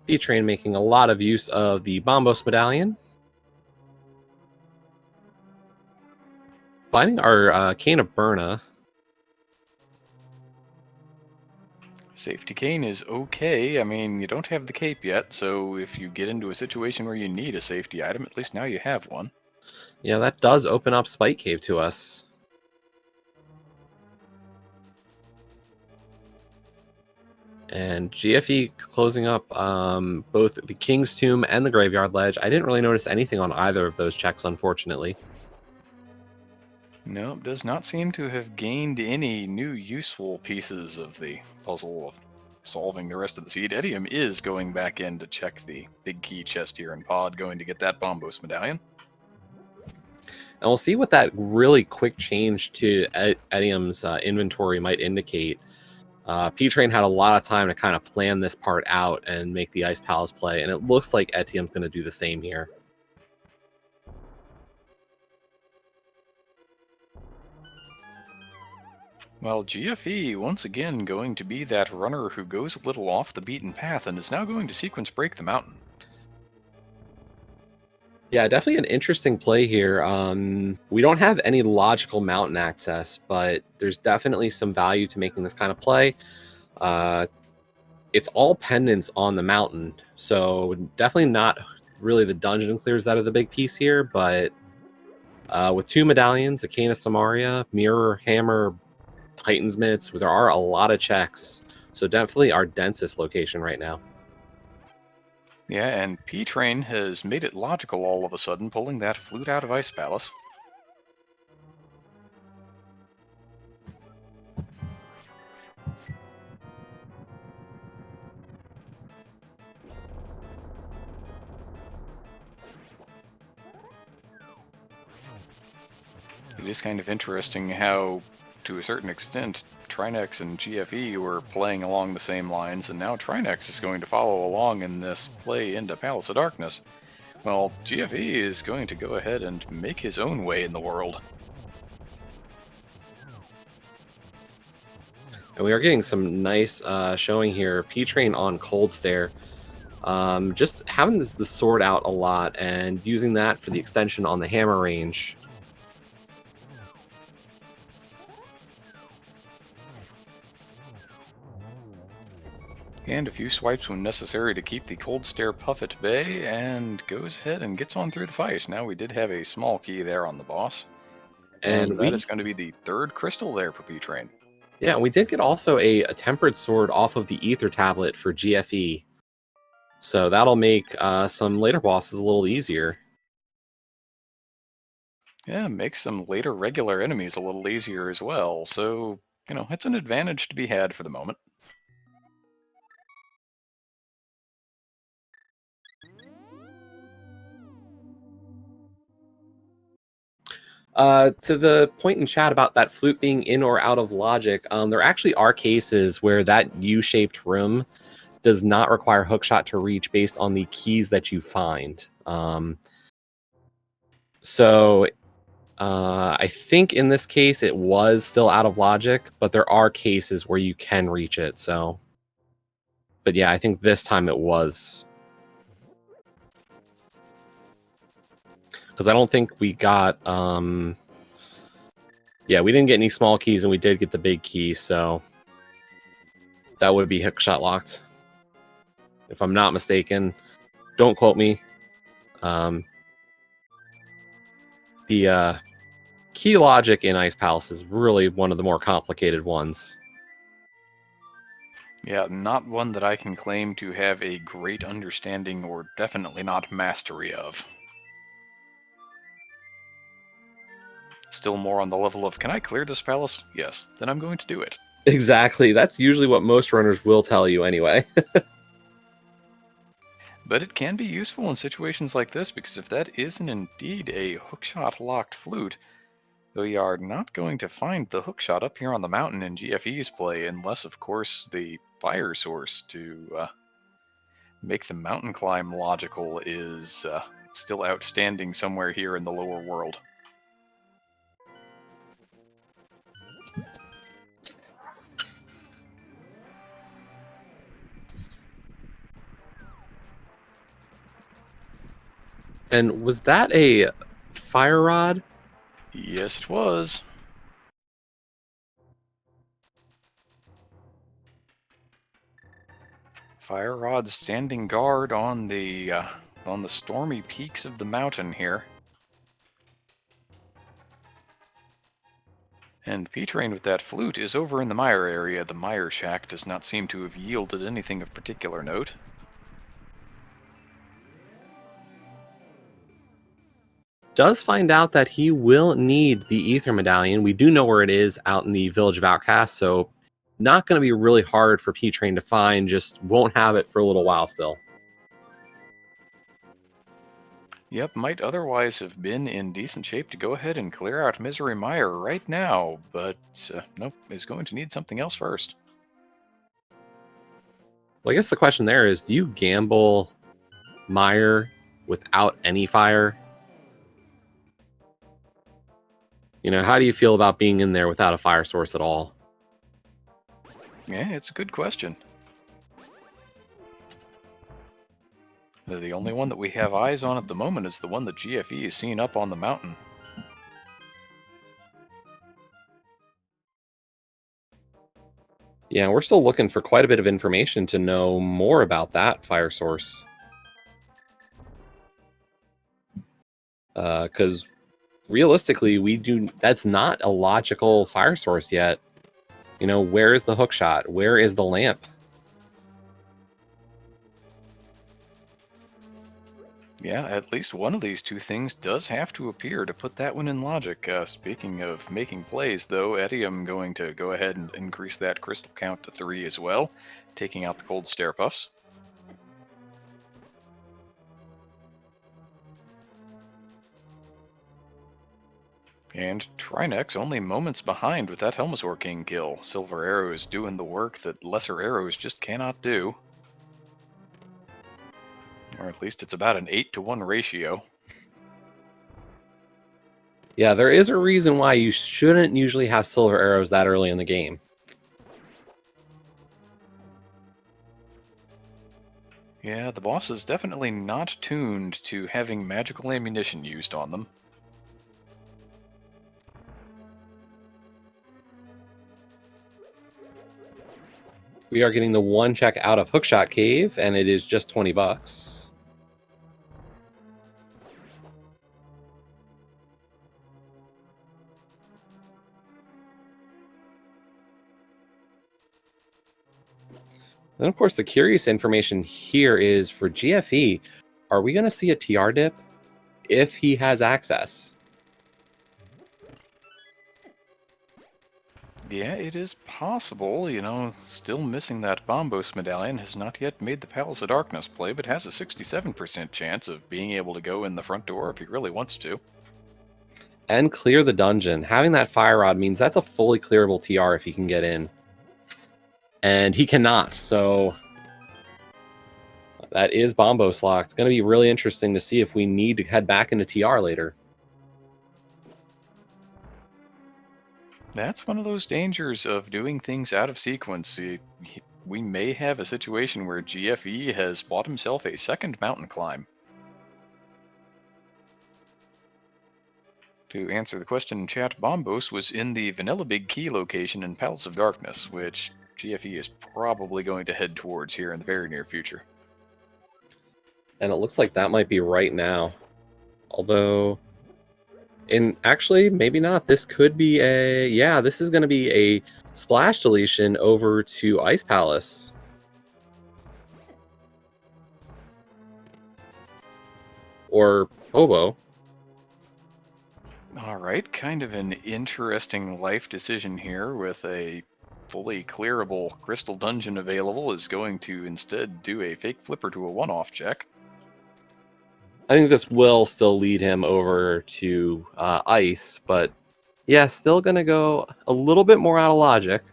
B-Train making a lot of use of the Bombos medallion. Finding our Cane of Burna. Safety cane is okay. I mean, you don't have the cape yet, so if you get into a situation where you need a safety item, at least now you have one. Yeah, that does open up Spike Cave to us. And GFE closing up both the King's Tomb and the Graveyard Ledge. I didn't really notice anything on either of those checks, unfortunately. No, does not seem to have gained any new useful pieces of the puzzle of solving the rest of the seed. Edium is going back in to check the big key chest here in Pod, going to get that Bombos medallion. And we'll see what that really quick change to Edium's inventory might indicate. P-Train had a lot of time to kind of plan this part out and make the Ice Palace play, and it looks like Etium's going to do the same here. Well, GFE once again going to be that runner who goes a little off the beaten path and is now going to sequence break the mountain. Yeah, definitely an interesting play here. We don't have any logical mountain access, but there's definitely some value to making this kind of play. It's all pendants on the mountain, so definitely not really the dungeon clears that are the big piece here, but with 2 medallions, a Cane of Samaria, Mirror Hammer, Titan's Mitts, there are a lot of checks, so definitely our densest location right now. Yeah, and P-Train has made it logical all of a sudden, pulling that flute out of Ice Palace. It is kind of interesting how, to a certain extent, Trinex and GFE were playing along the same lines, and now Trinex is going to follow along in this play into Palace of Darkness. Well, GFE is going to go ahead and make his own way in the world. And we are getting some nice showing here. P-Train on Cold Stare. Just having the sword out a lot and using that for the extension on the hammer range. And a few swipes when necessary to keep the Cold Stare Puff at bay, and goes ahead and gets on through the fight. Now we did have a small key there on the boss, and that is going to be the 3rd crystal there for P-Train. Yeah, we did get also a tempered sword off of the Ether tablet for GFE. So that'll make some later bosses a little easier. Yeah, makes some later regular enemies a little easier as well. So, it's an advantage to be had for the moment. To the point in chat about that flute being in or out of logic, there actually are cases where that U-shaped room does not require hookshot to reach based on the keys that you find. So I think in this case it was still out of logic, but there are cases where you can reach it. So, but yeah, I think this time it was. Because I don't think we got yeah, we didn't get any small keys and we did get the big key, so that would be hookshot locked, if I'm not mistaken. Don't quote me. The key logic in Ice Palace is really one of the more complicated ones. Yeah, not one that I can claim to have a great understanding or definitely not mastery of. Still more on the level of, can I clear this palace? Yes, then I'm going to do it. Exactly. That's usually what most runners will tell you anyway. But it can be useful in situations like this, because if that isn't indeed a hookshot locked flute, we are not going to find the hookshot up here on the mountain in GFE's play, unless, of course, the fire source to make the mountain climb logical is still outstanding somewhere here in the lower world. And was that a fire rod? Yes, it was. Fire Rod standing guard on the stormy peaks of the mountain here. And P-Train with that flute is over in the mire area. The mire shack does not seem to have yielded anything of particular note. Does find out that he will need the Ether Medallion. We do know where it is out in the Village of Outcasts, so not going to be really hard for P-Train to find, just won't have it for a little while still. Yep, might otherwise have been in decent shape to go ahead and clear out Misery Mire right now, but nope, is going to need something else first. Well, I guess the question there is, do you gamble Mire without any fire? You know, how do you feel about being in there without a fire source at all? Yeah, it's a good question. The only one that we have eyes on at the moment is the one that GFE is seen up on the mountain. Yeah, we're still looking for quite a bit of information to know more about that fire source. Because realistically, that's not a logical fire source yet. You know, where is the hook shot? Where is the lamp? Yeah, at least one of these two things does have to appear to put that one in logic. Speaking of making plays, though, Eddie, I'm going to go ahead and increase that crystal count to 3 as well, taking out the cold stare puffs. And Trinex only moments behind with that Helmasaur King kill. Silver Arrows doing the work that lesser arrows just cannot do. Or at least it's about an 8-to-1 ratio. Yeah, there is a reason why you shouldn't usually have silver arrows that early in the game. Yeah, the boss is definitely not tuned to having magical ammunition used on them. We are getting the one check out of Hookshot Cave, and it is just 20 bucks. Then, of course, the curious information here is for GFE, are we going to see a TR dip if he has access? Yeah, it is possible, you know, still missing that Bombos medallion, has not yet made the Palace of Darkness play, but has a 67% chance of being able to go in the front door if he really wants to. And clear the dungeon. Having that fire rod means that's a fully clearable TR if he can get in. And he cannot, so that is Bombos lock. It's going to be really interesting to see if we need to head back into TR later. That's one of those dangers of doing things out of sequence. We may have a situation where GFE has bought himself a second mountain climb. To answer the question in chat, Bombos was in the Vanilla Big Key location in Palace of Darkness, which GFE is probably going to head towards here in the very near future. And it looks like that might be right now. Although, actually, maybe not. This could be this is going to be a splash deletion over to Ice Palace. Or Hobo. Alright, kind of an interesting life decision here with a fully clearable crystal dungeon available is going to instead do a fake flipper to a one-off check. I think this will still lead him over to Ice, but yeah, still going to go a little bit more out of logic.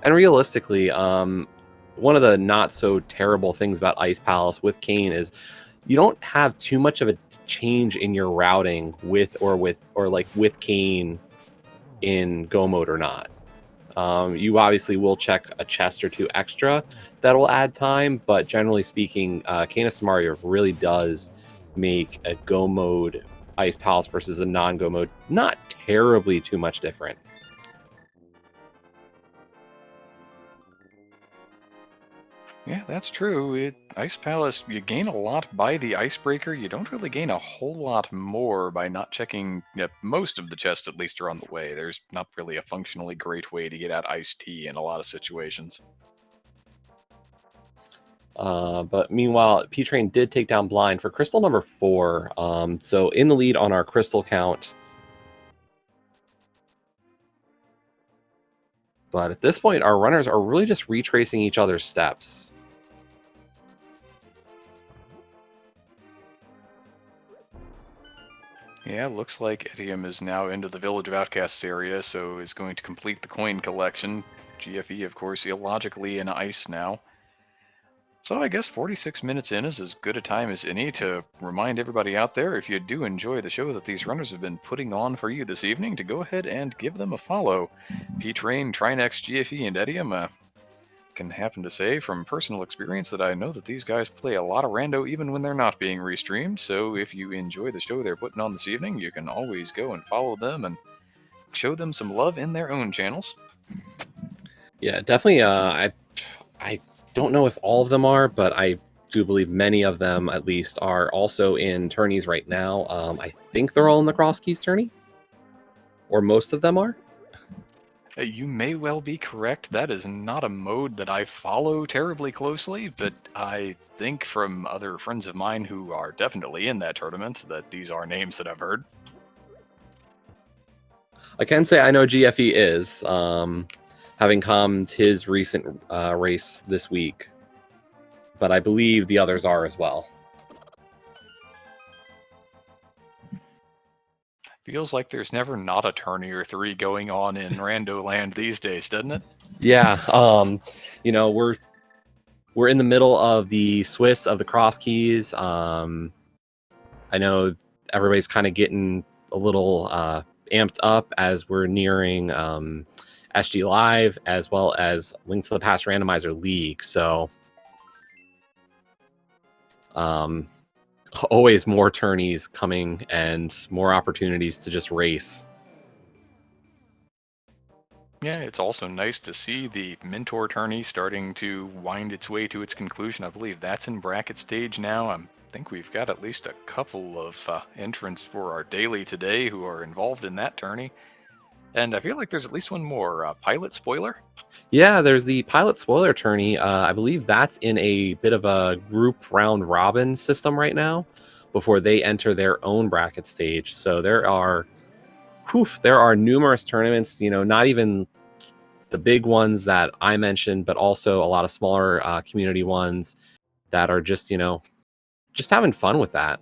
And realistically, one of the not so terrible things about Ice Palace with Kane is you don't have too much of a change in your routing with Kane in Go mode or not. You obviously will check a chest or two extra that will add time, but generally speaking, Canis Mario really does make a Go mode Ice Palace versus a non-Go mode not terribly too much different. Yeah, that's true. Ice Palace, you gain a lot by the icebreaker. You don't really gain a whole lot more by not checking. Yeah, most of the chests, at least, are on the way. There's not really a functionally great way to get out iced tea in a lot of situations. But meanwhile, P-Train did take down Blind for crystal number 4. So in the lead on our crystal count. But at this point, our runners are really just retracing each other's steps. Yeah, looks like Idiom is now into the Village of Outcasts area, so is going to complete the coin collection. GFE, of course, illogically in ice now. So I guess 46 minutes in is as good a time as any to remind everybody out there, if you do enjoy the show that these runners have been putting on for you this evening, to go ahead and give them a follow. P-Train, Trinex, GFE, and Edium can happen to say from personal experience that I know that these guys play a lot of rando even when they're not being restreamed, so if you enjoy the show they're putting on this evening, you can always go and follow them and show them some love in their own channels. Yeah, definitely. I don't know if all of them are, but I do believe many of them, at least, are also in tourneys right now. I think they're all in the Cross Keys tourney, or most of them are. You may well be correct. That is not a mode that I follow terribly closely, but I think from other friends of mine who are definitely in that tournament that these are names that I've heard. I can say I know GFE is, having calmed his recent race this week, but I believe the others are as well. Feels like there's never not a tourney or three going on in Rando Land these days, doesn't it? Yeah, we're in the middle of the Swiss of the Cross Keys. I know everybody's kind of getting a little amped up as we're nearing SG Live, as well as Link to the Past Randomizer League. So always more tourneys coming and more opportunities to just race. Yeah, it's also nice to see the Mentor tourney starting to wind its way to its conclusion. I believe that's in bracket stage now. I think we've got at least a couple of entrants for our daily today who are involved in that tourney. And I feel like there's at least one more. Pilot Spoiler? Yeah, there's the Pilot Spoiler tourney. I believe that's in a bit of a group round robin system right now before they enter their own bracket stage. So there are numerous tournaments, not even the big ones that I mentioned, but also a lot of smaller community ones that are just, just having fun with that.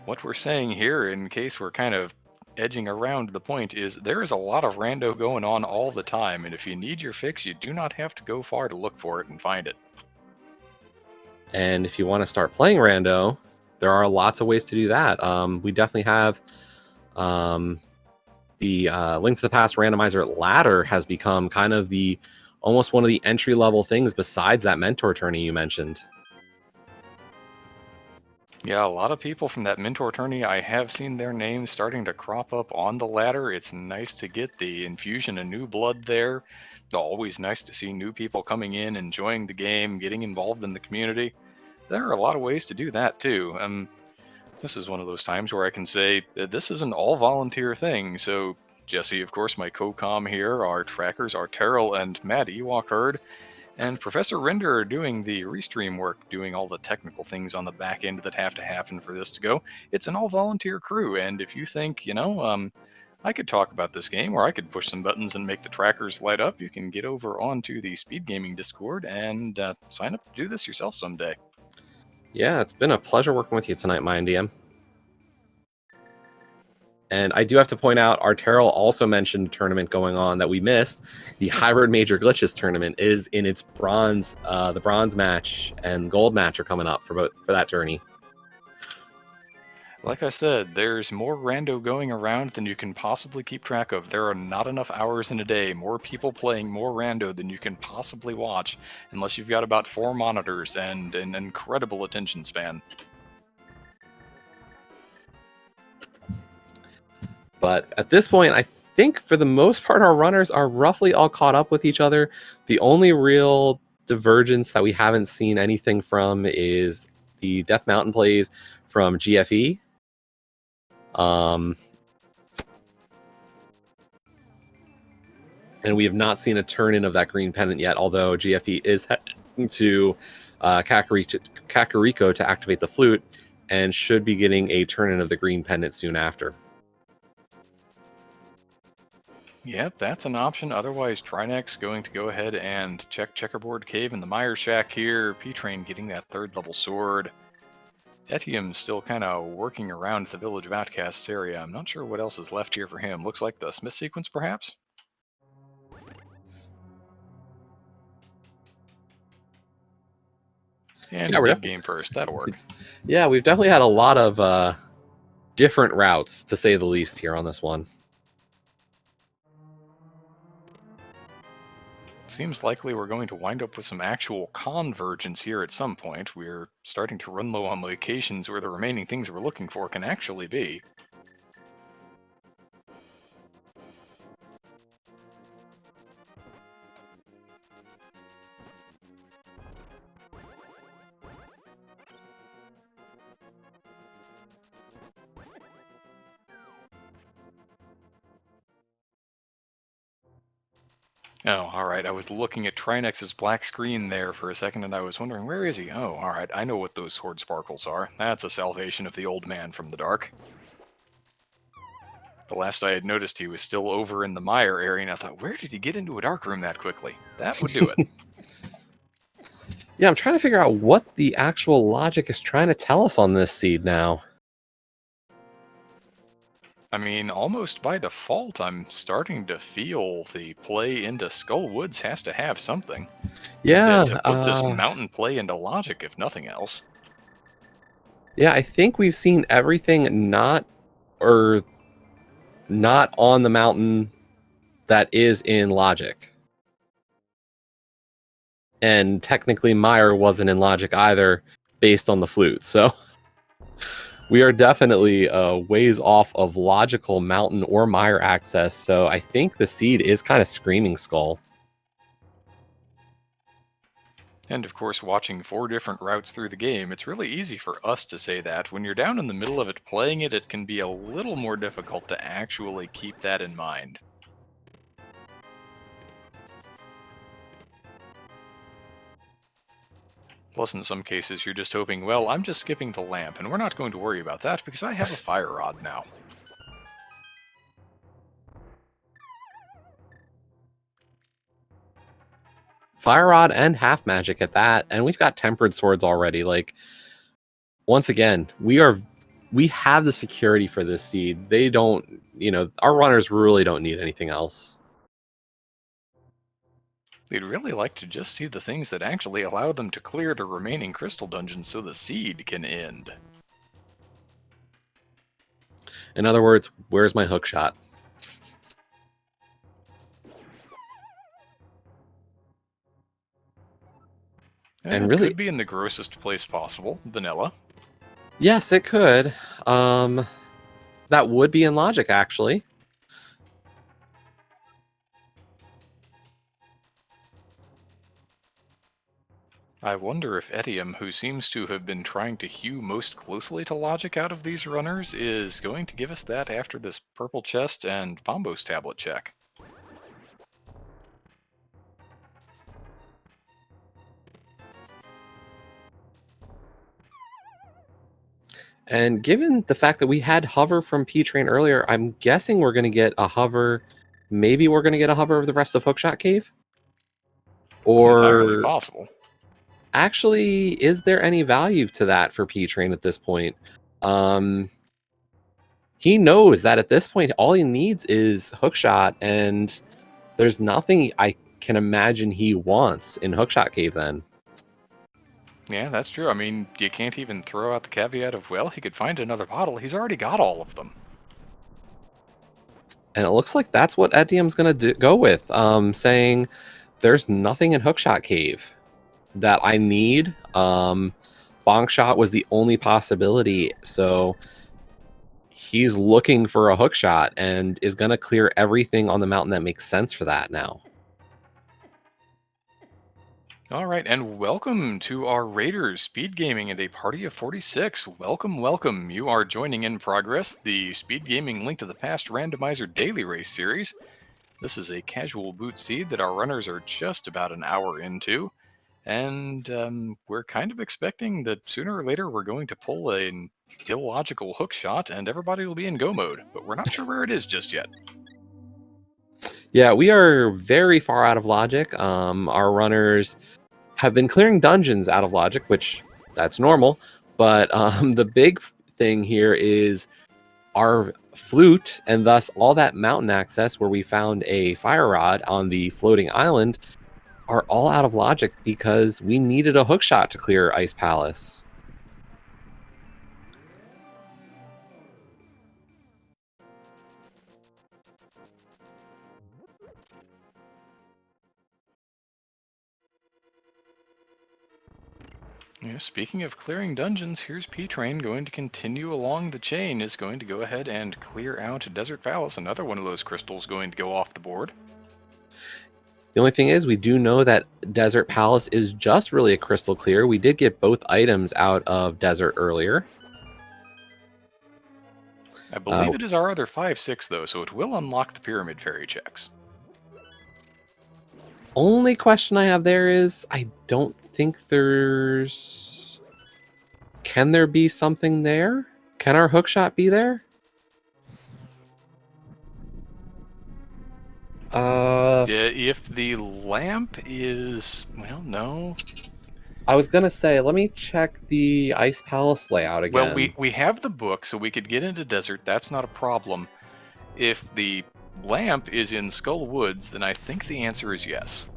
What we're saying here, in case we're kind of edging around the point, is there is a lot of rando going on all the time, and if you need your fix, you do not have to go far to look for it and find it. And if you want to start playing rando, there are lots of ways to do that. We definitely have the Link to the Past Randomizer ladder has become kind of almost one of the entry level things besides that mentor tourney you mentioned. Yeah, a lot of people from that mentor tourney, I have seen their names starting to crop up on the ladder. It's nice to get the infusion of new blood there. Always nice to see new people coming in, enjoying the game, getting involved in the community. There are a lot of ways to do that too. This is one of those times where I can say this is an all volunteer thing. So Jesse, of course, my co-com here, our trackers, our Terrell and Matt Ewok Herd, and Professor Render are doing the restream work, doing all the technical things on the back end that have to happen for this to go. It's an all volunteer crew, and if you think, I could talk about this game, or I could push some buttons and make the trackers light up, you can get over onto the Speed Gaming Discord and sign up to do this yourself someday. Yeah, it's been a pleasure working with you tonight, Mind DM. And I do have to point out, our Terrell also mentioned a tournament going on that we missed. The Hybrid Major Glitches tournament is in its bronze. The bronze match and gold match are coming up for that tourney. Like I said, there's more rando going around than you can possibly keep track of. There are not enough hours in a day, more people playing more rando than you can possibly watch, unless you've got about 4 monitors and an incredible attention span. But at this point, I think for the most part, our runners are roughly all caught up with each other. The only real divergence that we haven't seen anything from is the Death Mountain plays from GFE. And we have not seen a turn-in of that green pennant yet, although GFE is heading to Kakariko to activate the flute, and should be getting a turn-in of the green pennant soon after. Yep, that's an option. Otherwise, Trinex going to go ahead and check Checkerboard Cave in the Mire Shack here. P-Train getting that 3rd level sword. Etium's still kind of working around the Village of Outcasts area. I'm not sure what else is left here for him. Looks like the Smith sequence, perhaps? And Yeah, big game first. That'll work. Yeah, we've definitely had a lot of different routes, to say the least, here on this one. Seems likely we're going to wind up with some actual convergence here at some point. We're starting to run low on locations where the remaining things we're looking for can actually be. Oh, alright, I was looking at Trinex's black screen there for a second and I was wondering, where is he? Oh, alright, I know what those sword sparkles are. That's a salvation of the old man from the dark. The last I had noticed he was still over in the mire area and I thought, where did he get into a dark room that quickly? That would do it. Yeah, I'm trying to figure out what the actual logic is trying to tell us on this seed now. I mean, almost by default, I'm starting to feel the play into Skull Woods has to have something. Yeah, To put this mountain play into logic, if nothing else. Yeah, I think we've seen everything not on the mountain that is in logic. And technically Mire wasn't in logic either, based on the flute. So we are definitely ways off of logical mountain or mire access. So I think the seed is kind of screaming Skull. And of course, watching 4 different routes through the game, it's really easy for us to say that. When you're down in the middle of it playing it, it can be a little more difficult to actually keep that in mind. Plus, in some cases, you're just hoping, well, I'm just skipping the lamp, and we're not going to worry about that because I have a fire rod now. Fire Rod and half magic at that, and we've got tempered swords already. Like, once again, we have the security for this seed. They don't, our runners really don't need anything else. They'd really like to just see the things that actually allow them to clear the remaining crystal dungeons so the seed can end. In other words, where's my hook shot? And And it really, could be in the grossest place possible, vanilla. yes, it could. That would be in logic, actually. I wonder if Etium, who seems to have been trying to hew most closely to logic out of these runners, is going to give us that after this purple chest and Bombos tablet check. And given the fact that we had hover from P-Train earlier, I'm guessing we're going to get a hover. Maybe we're going to get a hover of the rest of Hookshot Cave? It's entirely Or possible. actually, is there any value to that for P-Train at this point? He knows that at this point, all he needs is Hookshot, and there's nothing I can imagine he wants in Hookshot Cave then. Yeah, that's true. I mean, you can't even throw out the caveat of, well, he could find another bottle. He's already got all of them. And it looks like that's what Etium's going to go with, saying there's nothing in Hookshot Cave that I need. Bonk Shot was the only possibility, so he's looking for a hook shot and is going to clear everything on the mountain that makes sense for that now. All right, and welcome to our Raiders Speed Gaming and a party of 46. Welcome, welcome. You are joining In Progress, the Speed Gaming Link to the Past Randomizer Daily Race Series. This is a casual boot seed that our runners are just about an hour into, and we're kind of expecting that sooner or later we're going to pull an illogical hook shot and everybody will be in go mode, but we're not sure where it is just yet. Yeah, we are very far out of logic. Our runners have been clearing dungeons out of logic, which that's normal. But the big thing here is our flute, and thus all that mountain access where we found a fire rod on the floating island, are all out of logic because we needed a hook shot to clear Ice Palace. Yeah, speaking of clearing dungeons, here's P-Train going to continue along the chain, is going to go ahead and clear out Desert Palace. Another one of those crystals going to go off the board. The only thing is, we do know that Desert Palace is just really a crystal clear. We did get both items out of Desert earlier. I believe it is our other 5-6 though, so it will unlock the Pyramid Fairy checks. Only question I have there is, I don't think there's... Can there be something there? Can our hookshot be there? If the lamp is... well, no. I was gonna say, let me check the Ice Palace layout again. Well, we have the book, so we could get into Desert. That's not a problem. If the lamp is in Skull Woods, then I think the answer is yes.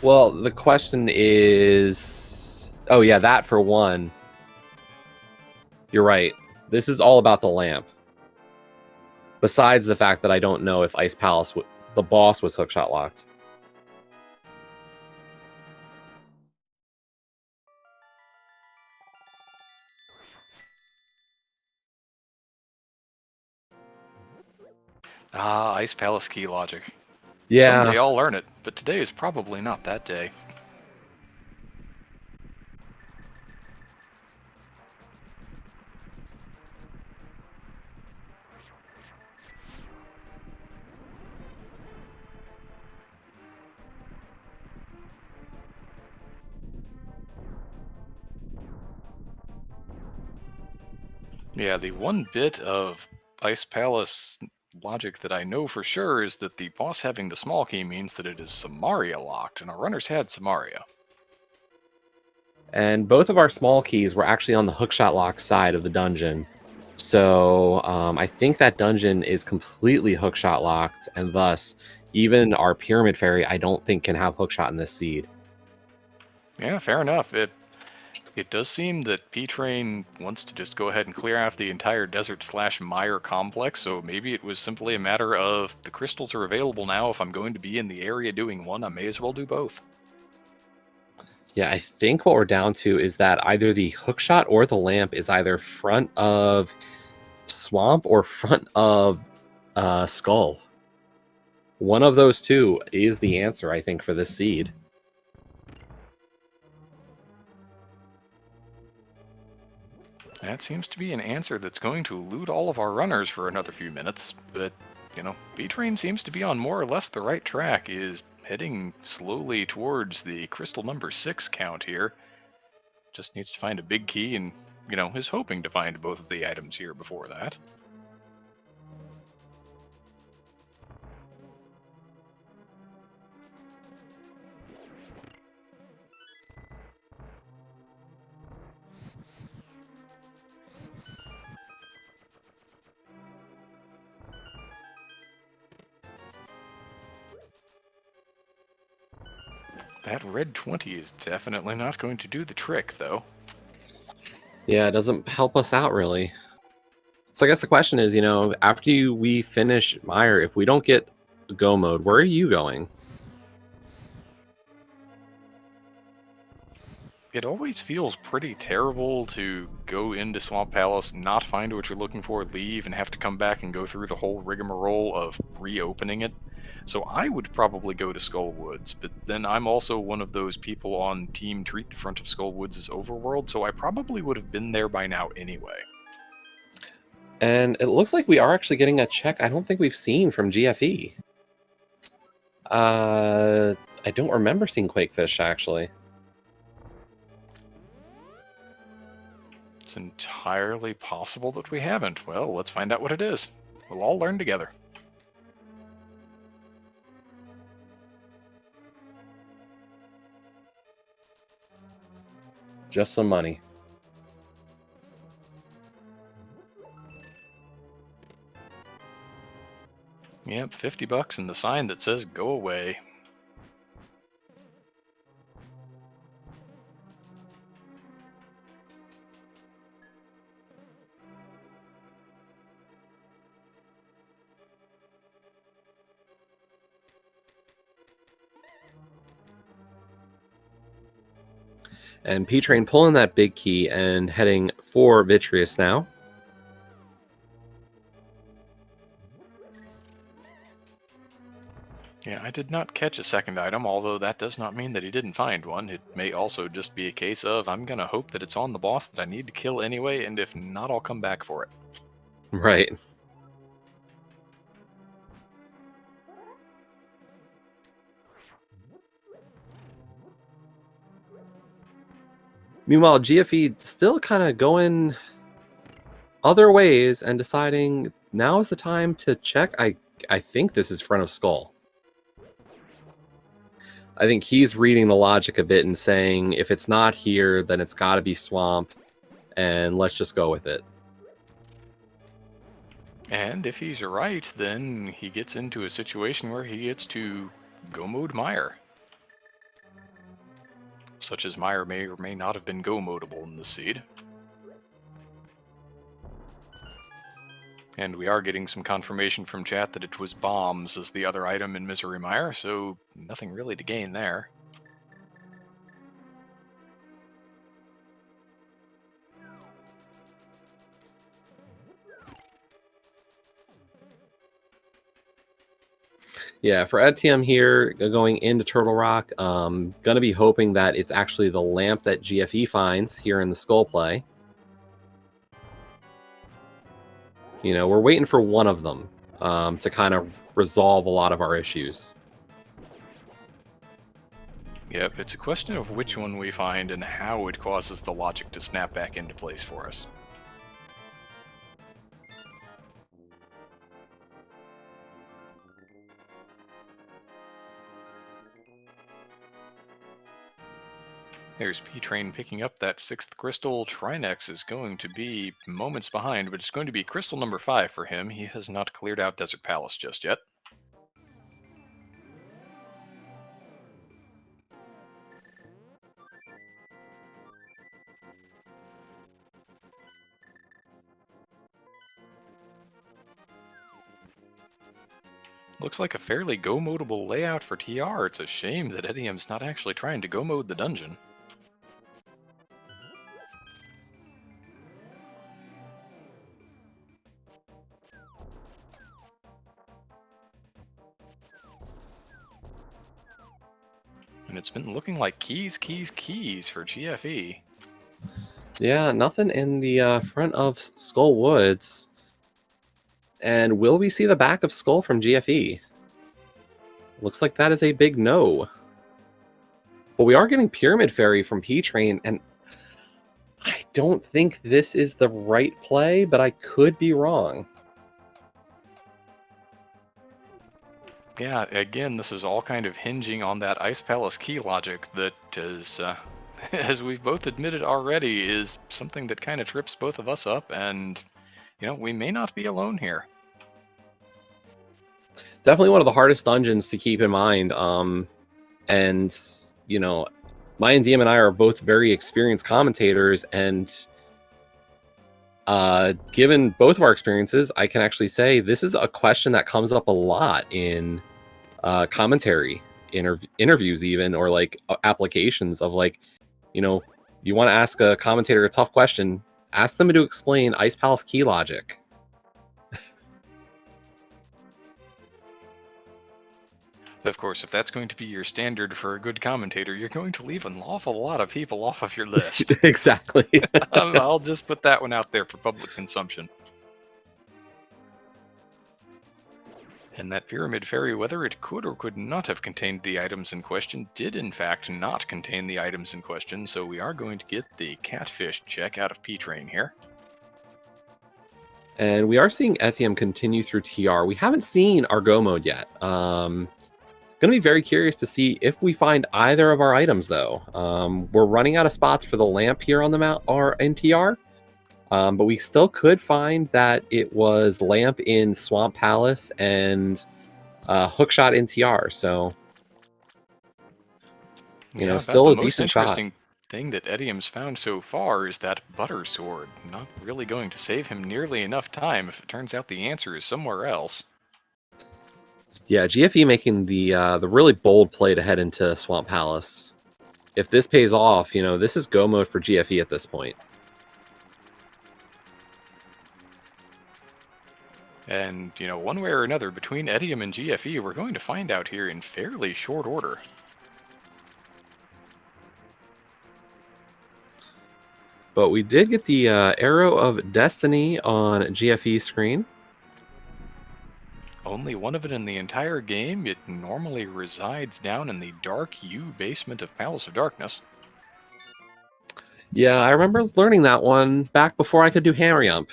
Well, the question is... Oh yeah, that for one. You're right. This is all about the lamp. Besides the fact that I don't know if Ice Palace, the boss, was hookshot locked. Ah, Ice Palace key logic. Yeah. Someday I'll learn it, but today is probably not that day. Yeah, the one bit of Ice Palace logic that I know for sure is that the boss having the small key means that it is Samaria locked, and our runners had Samaria. And both of our small keys were actually on the hookshot lock side of the dungeon. So I think that dungeon is completely hookshot locked, and thus even our Pyramid Fairy I don't think can have hookshot in this seed. Yeah, fair enough. It does seem that P-Train wants to just go ahead and clear out the entire desert/mire complex, so maybe it was simply a matter of the crystals are available now. If I'm going to be in the area doing one, I may as well do both. Yeah, I think what we're down to is that either the hookshot or the lamp is either front of swamp or front of skull. One of those two is the answer, I think, for this seed. That seems to be an answer that's going to elude all of our runners for another few minutes, but, you know, B-Train seems to be on more or less the right track, is heading slowly towards the crystal number 6 count here. Just needs to find a big key and, you know, is hoping to find both of the items here before that. That red 20 is definitely not going to do the trick, though. Yeah, it doesn't help us out, really. So I guess the question is, you know, after we finish Mire, if we don't get go mode, where are you going? It always feels pretty terrible to go into Swamp Palace, not find what you're looking for, leave, and have to come back and go through the whole rigmarole of reopening it. So I would probably go to Skull Woods, but then I'm also one of those people on Team Treat the front of Skull Woods as Overworld, so I probably would have been there by now anyway. And it looks like we are actually getting a check I don't think we've seen from GFE. I don't remember seeing Quakefish, actually. It's entirely possible that we haven't. Well, let's find out what it is. We'll all learn together. Just some money. Yep, $50 and the sign that says go away. And P-Train pulling that big key and heading for Vitreous now. Yeah, I did not catch a second item, although that does not mean that he didn't find one. It may also just be a case of, I'm gonna hope that it's on the boss that I need to kill anyway, and if not, I'll come back for it. Right. Meanwhile, GFE still kind of going other ways and deciding now is the time to check. I think this is front of Skull. I think he's reading the logic a bit and saying, if it's not here, then it's got to be Swamp, and let's just go with it. And if he's right, then he gets into a situation where he gets to go mode Mire. Such as Mire may or may not have been go modable in the seed. And we are getting some confirmation from chat that it was bombs as the other item in Misery Mire, so nothing really to gain there. Yeah, for EdTM here, going into Turtle Rock, gonna be hoping that it's actually the lamp that GFE finds here in the Skull play. You know, we're waiting for one of them to kind of resolve a lot of our issues. Yep, it's a question of which one we find and how it causes the logic to snap back into place for us. There's P-Train picking up that 6th crystal. Trinex is going to be moments behind, but it's going to be crystal number 5 for him. He has not cleared out Desert Palace just yet. Looks like a fairly go-modable layout for TR. It's a shame that Edium's not actually trying to go-mode the dungeon. And it's been looking like keys for GFE. Yeah, nothing in the front of Skull Woods. And will we see the back of Skull from GFE? Looks like that is a big no. But we are getting Pyramid Fairy from P-Train, and I don't think this is the right play, but I could be wrong. Yeah, again, this is all kind of hinging on that Ice Palace key logic that is, as we've both admitted already, is something that kind of trips both of us up, and, you know, we may not be alone here. Definitely one of the hardest dungeons to keep in mind. And, you know, my and DM and I are both very experienced commentators, and given both of our experiences, I can actually say this is a question that comes up a lot in commentary interviews, even, or like applications of, like, you know, you want to ask a commentator a tough question, ask them to explain Ice Palace key logic. Of course, if that's going to be your standard for a good commentator, you're going to leave an awful lot of people off of your list. Exactly. I'll just put that one out there for public consumption. And that Pyramid Fairy, whether it could or could not have contained the items in question, did in fact not contain the items in question, so we are going to get the Catfish check out of P-Train here. And we are seeing Etienne continue through TR. We haven't seen our Go mode yet. Going to be very curious to see if we find either of our items, though. We're running out of spots for the lamp here on the mount or NTR, but we still could find that it was lamp in Swamp Palace and hookshot in TR. So, you know, still a decent shot. The most interesting thing that Etiem's found so far is that butter sword. Not really going to save him nearly enough time if it turns out the answer is somewhere else. Yeah, GFE making the really bold play to head into Swamp Palace. If this pays off, you know, this is go mode for GFE at this point. And, you know, one way or another, between Etienne and GFE, we're going to find out here in fairly short order. But we did get the Arrow of Destiny on GFE's screen. Only one of it in the entire game. It normally resides down in the Dark U basement of Palace of Darkness. Yeah, I remember learning that one back before I could do hammer jump.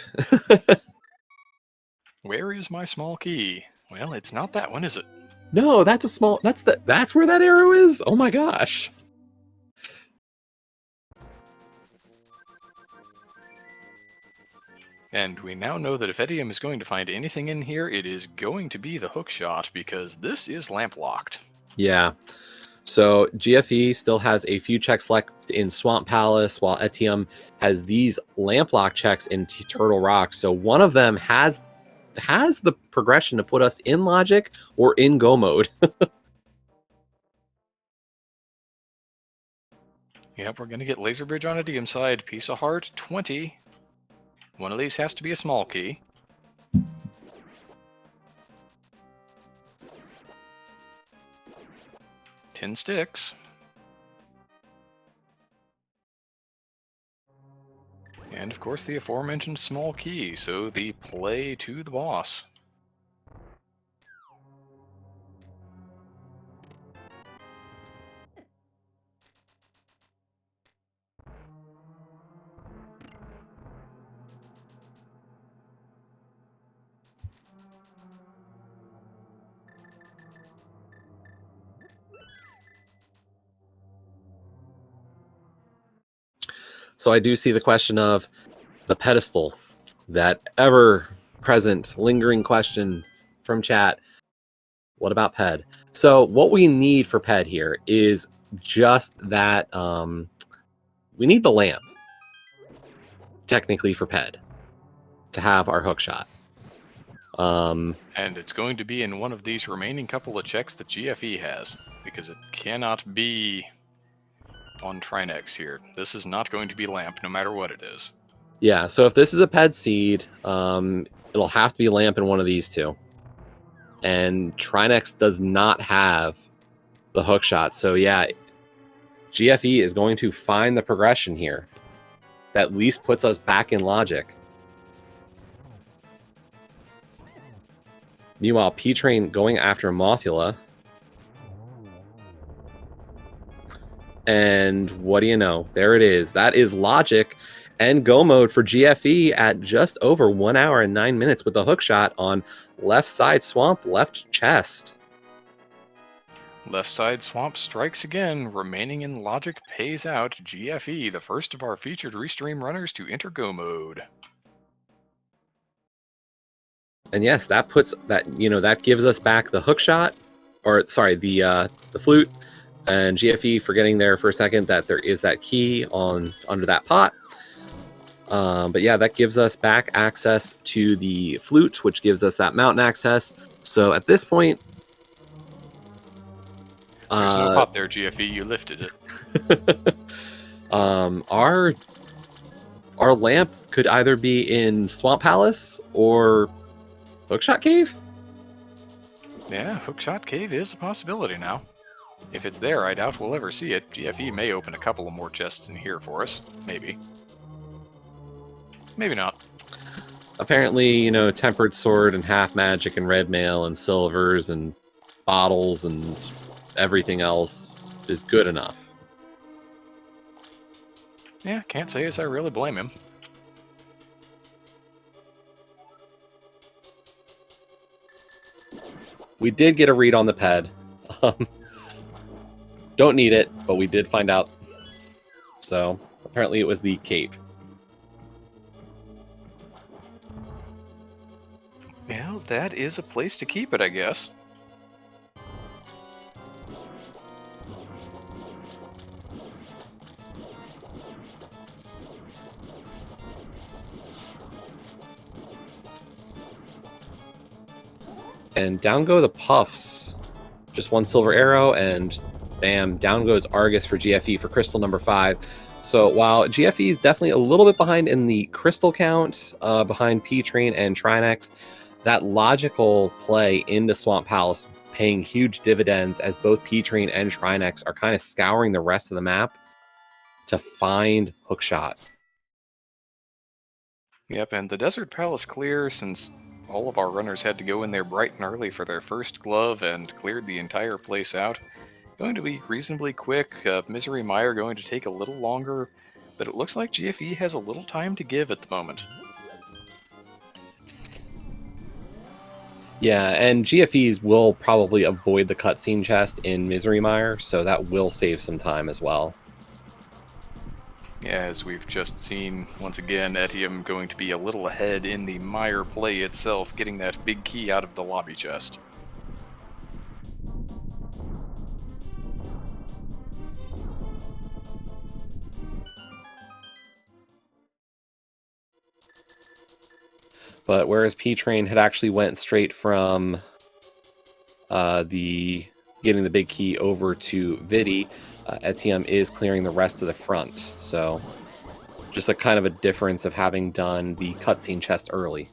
Where is my small key? Well, it's not that one, is it? No, that's a small. That's where that arrow is. Oh my gosh. And we now know that if Etienne is going to find anything in here, it is going to be the hookshot, because this is lamp locked. Yeah. So GFE still has a few checks left in Swamp Palace, while Etienne has these lamp lock checks in Turtle Rock. So one of them has the progression to put us in logic or in go mode. Yep, we're going to get Laser Bridge on Etienne's side. Piece of Heart, 20. One of these has to be a small key. Ten sticks. And of course the aforementioned small key, so the play to the boss. So I do see the question of the pedestal, that ever-present, lingering question from chat. What about Ped? So what we need for Ped here is just that. We need the lamp, technically, for Ped to have our hookshot. And it's going to be in one of these remaining couple of checks that GFE has, because it cannot be on Trinex here. This is not going to be lamp, no matter what it is. Yeah, so if this is a Ped seed, it'll have to be lamp in one of these two. And Trinex does not have the hookshot. So yeah, GFE is going to find the progression here that at least puts us back in logic. Meanwhile, P-Train going after Mothula. And what do you know? There it is. That is logic and go mode for GFE at just over 1 hour and 9 minutes with the hookshot on left side swamp, left chest. Left side swamp strikes again. Remaining in logic pays out. GFE, the first of our featured restream runners to enter go mode. And yes, that puts that, you know, that gives us back the hookshot, or sorry, the flute. And GFE forgetting there for a second that there is that key on under that pot. But yeah, that gives us back access to the flute, which gives us that mountain access. So at this point, there's no pot there, GFE. You lifted it. Our lamp could either be in Swamp Palace or Hookshot Cave. Yeah, Hookshot Cave is a possibility now. If it's there, I doubt we'll ever see it. GFE may open a couple of more chests in here for us. Maybe. Maybe not. Apparently, tempered sword and half magic and red mail and silvers and bottles and everything else is good enough. Yeah, can't say as I really blame him. We did get a read on the ped. Don't need it, but we did find out. So apparently it was the cape. Well, that is a place to keep it, I guess. And down go the Puffs. Just one silver arrow, and bam, down goes Argus for GFE for crystal number 5. So while GFE is definitely a little bit behind in the crystal count, behind P-Train and Trinex, that logical play into Swamp Palace paying huge dividends as both P-Train and Trinex are kind of scouring the rest of the map to find Hookshot. Yep, and the Desert Palace clear, since all of our runners had to go in there bright and early for their first glove and cleared the entire place out. Going to be reasonably quick. Misery Mire going to take a little longer, but it looks like GFE has a little time to give at the moment. Yeah, and GFEs will probably avoid the cutscene chest in Misery Mire, so that will save some time as well. Yeah, as we've just seen, once again, Etium going to be a little ahead in the Mire play itself, getting that big key out of the lobby chest. But whereas P-Train had actually went straight from the getting the big key over to Vidi, Etium is clearing the rest of the front. So just a kind of a difference of having done the cutscene chest early.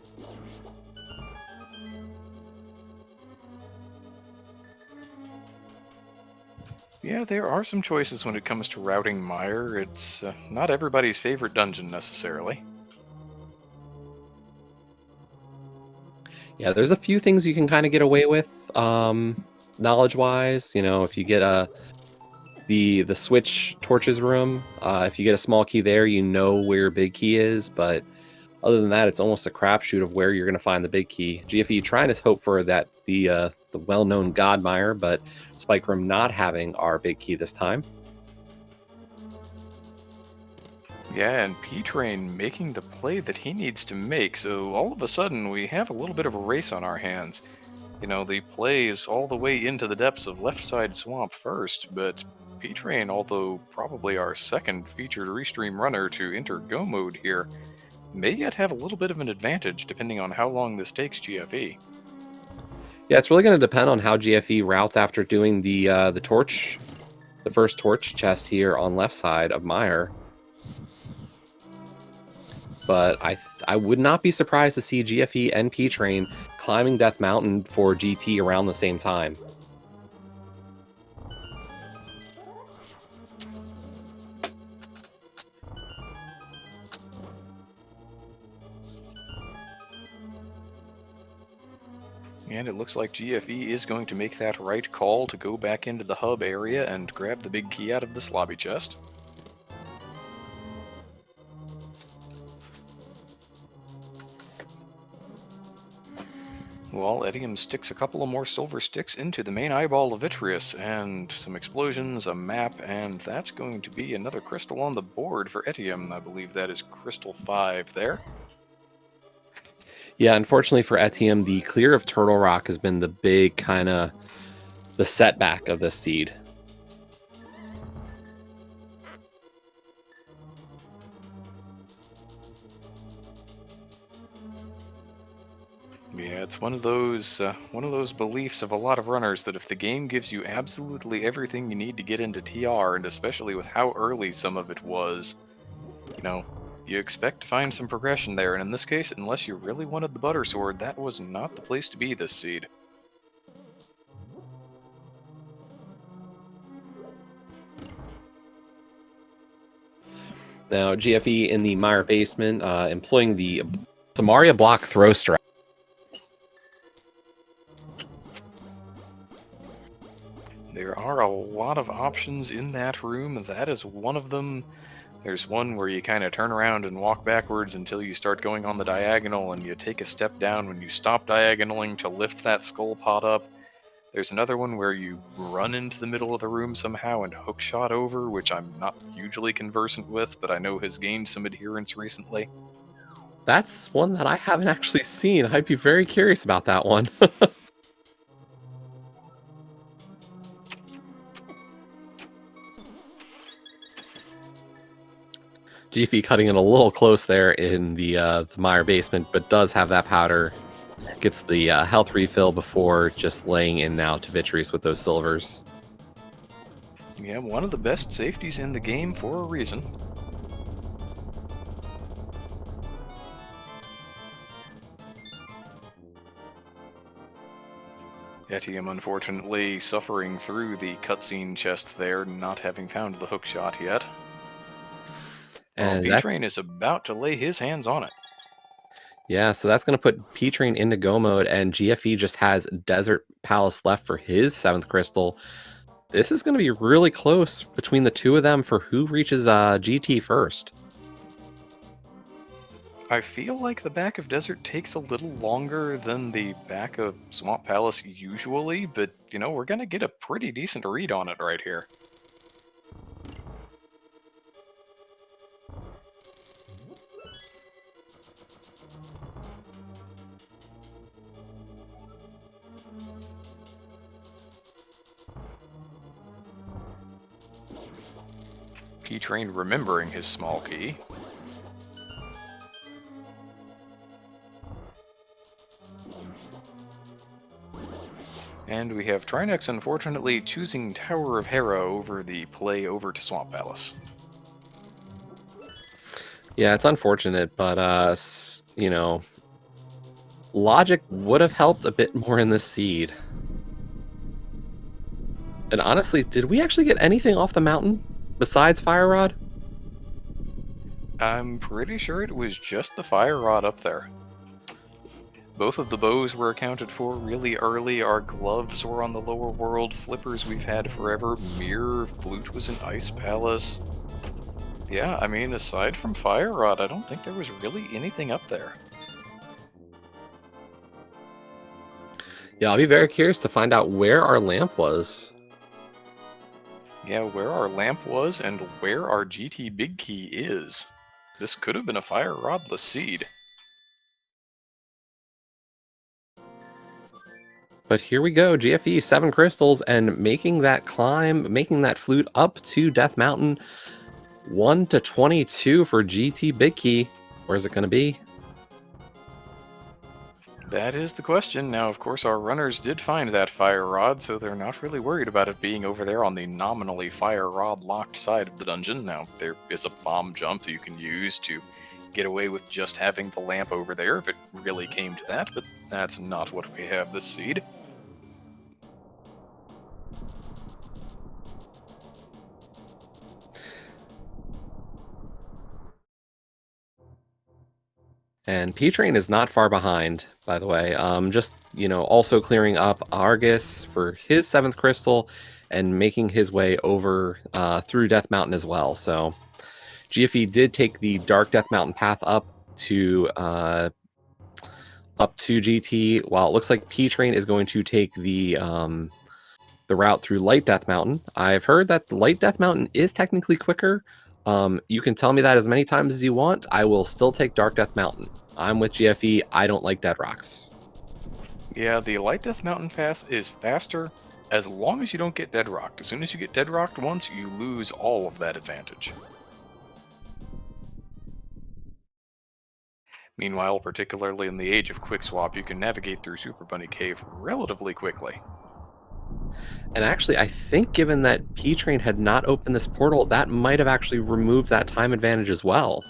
Yeah, there are some choices when it comes to routing Mire. It's not everybody's favorite dungeon necessarily. Yeah, there's a few things you can kind of get away with, knowledge-wise. If you get the switch torches room, if you get a small key there, you know where big key is. But other than that, it's almost a crapshoot of where you're going to find the big key. GFE trying to hope for that the well-known Godmire, but Spike Room not having our big key this time. Yeah, and P-Train making the play that he needs to make, so all of a sudden we have a little bit of a race on our hands. The play is all the way into the depths of Left Side Swamp first, but P-Train, although probably our second featured restream runner to enter Go mode here, may yet have a little bit of an advantage depending on how long this takes GFE. Yeah, it's really going to depend on how GFE routes after doing the torch, the first torch chest here on left side of Mire. But I would not be surprised to see GFE and P-Train climbing Death Mountain for GT around the same time. And it looks like GFE is going to make that right call to go back into the hub area and grab the big key out of this lobby chest. Well, Etium sticks a couple of more silver sticks into the main eyeball of Vitreous, and some explosions, a map, and that's going to be another crystal on the board for Etium. I believe that is crystal 5 there. Yeah, unfortunately for Etium, the clear of Turtle Rock has been the big kind of the setback of this seed. Yeah, it's one of those beliefs of a lot of runners that if the game gives you absolutely everything you need to get into TR, and especially with how early some of it was, you know, you expect to find some progression there. And in this case, unless you really wanted the butter sword, that was not the place to be this seed. Now, GFE in the Meyer basement, employing the Samaria block throw strat. There are a lot of options in that room. That is one of them. There's one where you kind of turn around and walk backwards until you start going on the diagonal, and you take a step down when you stop diagonaling to lift that skull pot up. There's another one where you run into the middle of the room somehow and hookshot over, which I'm not hugely conversant with, but I know has gained some adherence recently. That's one that I haven't actually seen. I'd be very curious about that one. GFE cutting it a little close there in the Meyer basement, but does have that powder. Gets the health refill before just laying in now to Vitreous with those silvers. Yeah, one of the best safeties in the game for a reason. Etium unfortunately suffering through the cutscene chest there, not having found the hookshot yet. Well, And that, P-Train is about to lay his hands on it. yeah, so that's going to put P-Train into go mode, and GFE just has Desert Palace left for his 7th crystal. This is going to be really close between the two of them for who reaches GT first. I feel like the back of Desert takes a little longer than the back of Swamp Palace usually, but we're gonna get a pretty decent read on it right here. P-Train remembering his small key. And we have Trinex unfortunately choosing Tower of Hera over the play over to Swamp Palace. Yeah, it's unfortunate, but logic would have helped a bit more in this seed. And honestly, did we actually get anything off the mountain besides Fire Rod? I'm pretty sure it was just the Fire Rod up there. Both of the bows were accounted for really early. Our gloves were on the lower world. Flippers we've had forever. Mirror flute was in Ice Palace. Yeah, I mean, aside from Fire Rod, I don't think there was really anything up there. Yeah, I'll be very curious to find out where our lamp was. Yeah, where our lamp was and where our GT Big Key is. This could have been a Fire Rodless seed. But here we go, GFE 7 crystals and making that climb, making that flute up to Death Mountain. 1 to 22 for GT Big Key. Where's it going to be? That is the question. Now, of course, our runners did find that Fire Rod, so they're not really worried about it being over there on the nominally Fire Rod locked side of the dungeon. Now, there is a bomb jump that you can use to get away with just having the lamp over there if it really came to that, but that's not what we have this seed. And P-Train is not far behind, by the way. Just, also clearing up Argus for his 7th crystal and making his way over through Death Mountain as well. So GFE did take the Dark Death Mountain path up to GT, while it looks like P-Train is going to take the route through Light Death Mountain. I've heard that the Light Death Mountain is technically quicker. You can tell me that as many times as you want. I will still take Dark Death Mountain. I'm with GFE. I don't like Dead Rocks. Yeah, the Light Death Mountain pass is faster as long as you don't get deadrocked. As soon as you get deadrocked once, you lose all of that advantage. Meanwhile, particularly in the age of Quick Swap, you can navigate through Super Bunny Cave relatively quickly. And actually, I think given that P Train had not opened this portal, that might have actually removed that time advantage as well.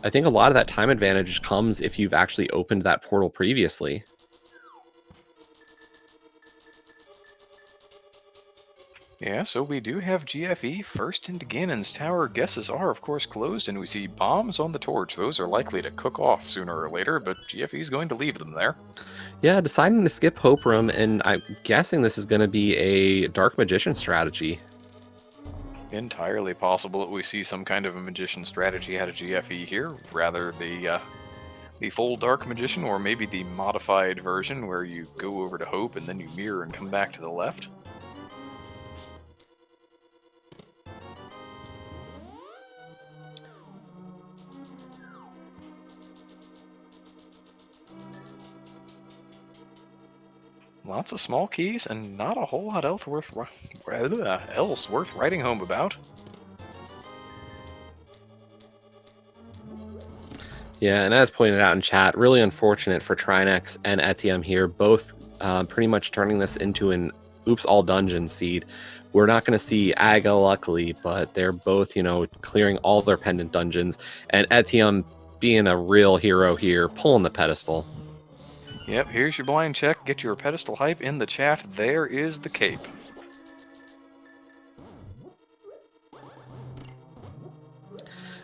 I think a lot of that time advantage comes if you've actually opened that portal previously. Yeah, so we do have GFE first into Ganon's tower. Guesses are, of course, closed, and we see bombs on the torch. Those are likely to cook off sooner or later, but GFE is going to leave them there. Yeah, deciding to skip Hope Room, and I'm guessing this is going to be a Dark Magician strategy. Entirely possible that we see some kind of a magician strategy out of GFE here, rather the full Dark Magician, or maybe the modified version where you go over to Hope and then you mirror and come back to the left. Lots of small keys and not a whole lot else worth writing home about. Yeah, and as pointed out in chat, really unfortunate for Trinex and Etienne here, both pretty much turning this into an oops all dungeon seed. We're not going to see Aga, luckily, but they're both, clearing all their pendant dungeons, and Etienne being a real hero here, pulling the pedestal. Yep, here's your blind check. Get your pedestal hype in the chat. There is the cape.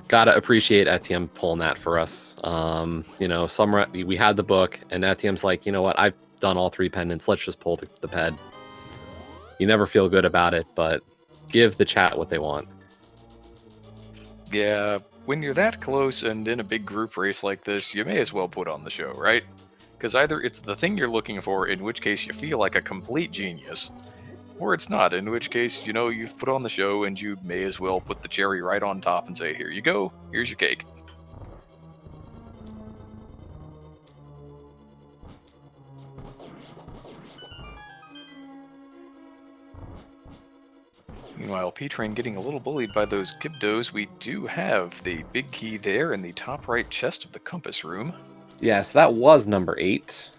Gotta appreciate Etienne pulling that for us. We had the book, and Etienne's like, you know what, I've done all 3 pendants. Let's just pull the ped. You never feel good about it, but give the chat what they want. Yeah, when you're that close and in a big group race like this, you may as well put on the show, right? Because either it's the thing you're looking for, in which case you feel like a complete genius, or it's not, in which case, you've put on the show and you may as well put the cherry right on top and say, here you go, here's your cake. Meanwhile, P-Train getting a little bullied by those Gibdos. We do have the big key there in the top right chest of the compass room. Yeah, so that was number 8.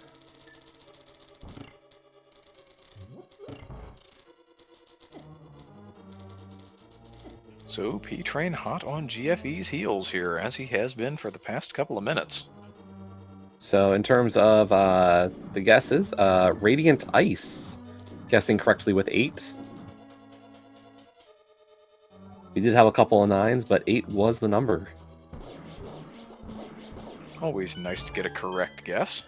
So P-Train hot on GFE's heels here, as he has been for the past couple of minutes. So in terms of the guesses, Radiant Ice, guessing correctly with 8. We did have a couple of 9s, but 8 was the number. Always nice to get a correct guess.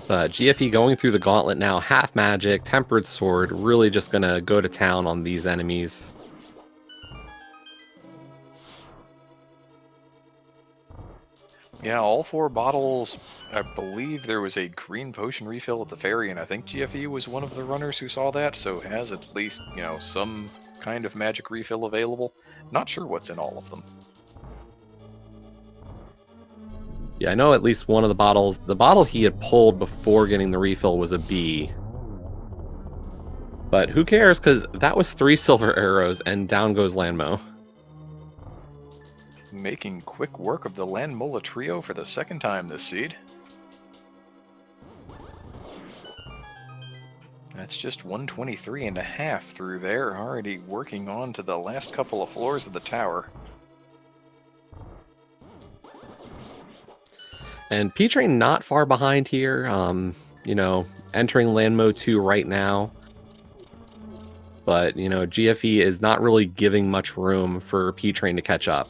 GFE going through the gauntlet now, half magic, tempered sword, really just gonna go to town on these enemies. Yeah, all 4 bottles. I believe there was a green potion refill at the ferry, and I think GFE was one of the runners who saw that, so has at least, some kind of magic refill available. Not sure what's in all of them. Yeah, I know at least one of the bottle he had pulled before getting the refill was a B. But who cares, because that was 3 silver arrows, and down goes Lanmo. Making quick work of the Landmola trio for the second time this seed. That's just 123.5 through there, already working on to the last couple of floors of the tower. And P-Train not far behind here, entering land mode 2 right now. But, GFE is not really giving much room for P-Train to catch up.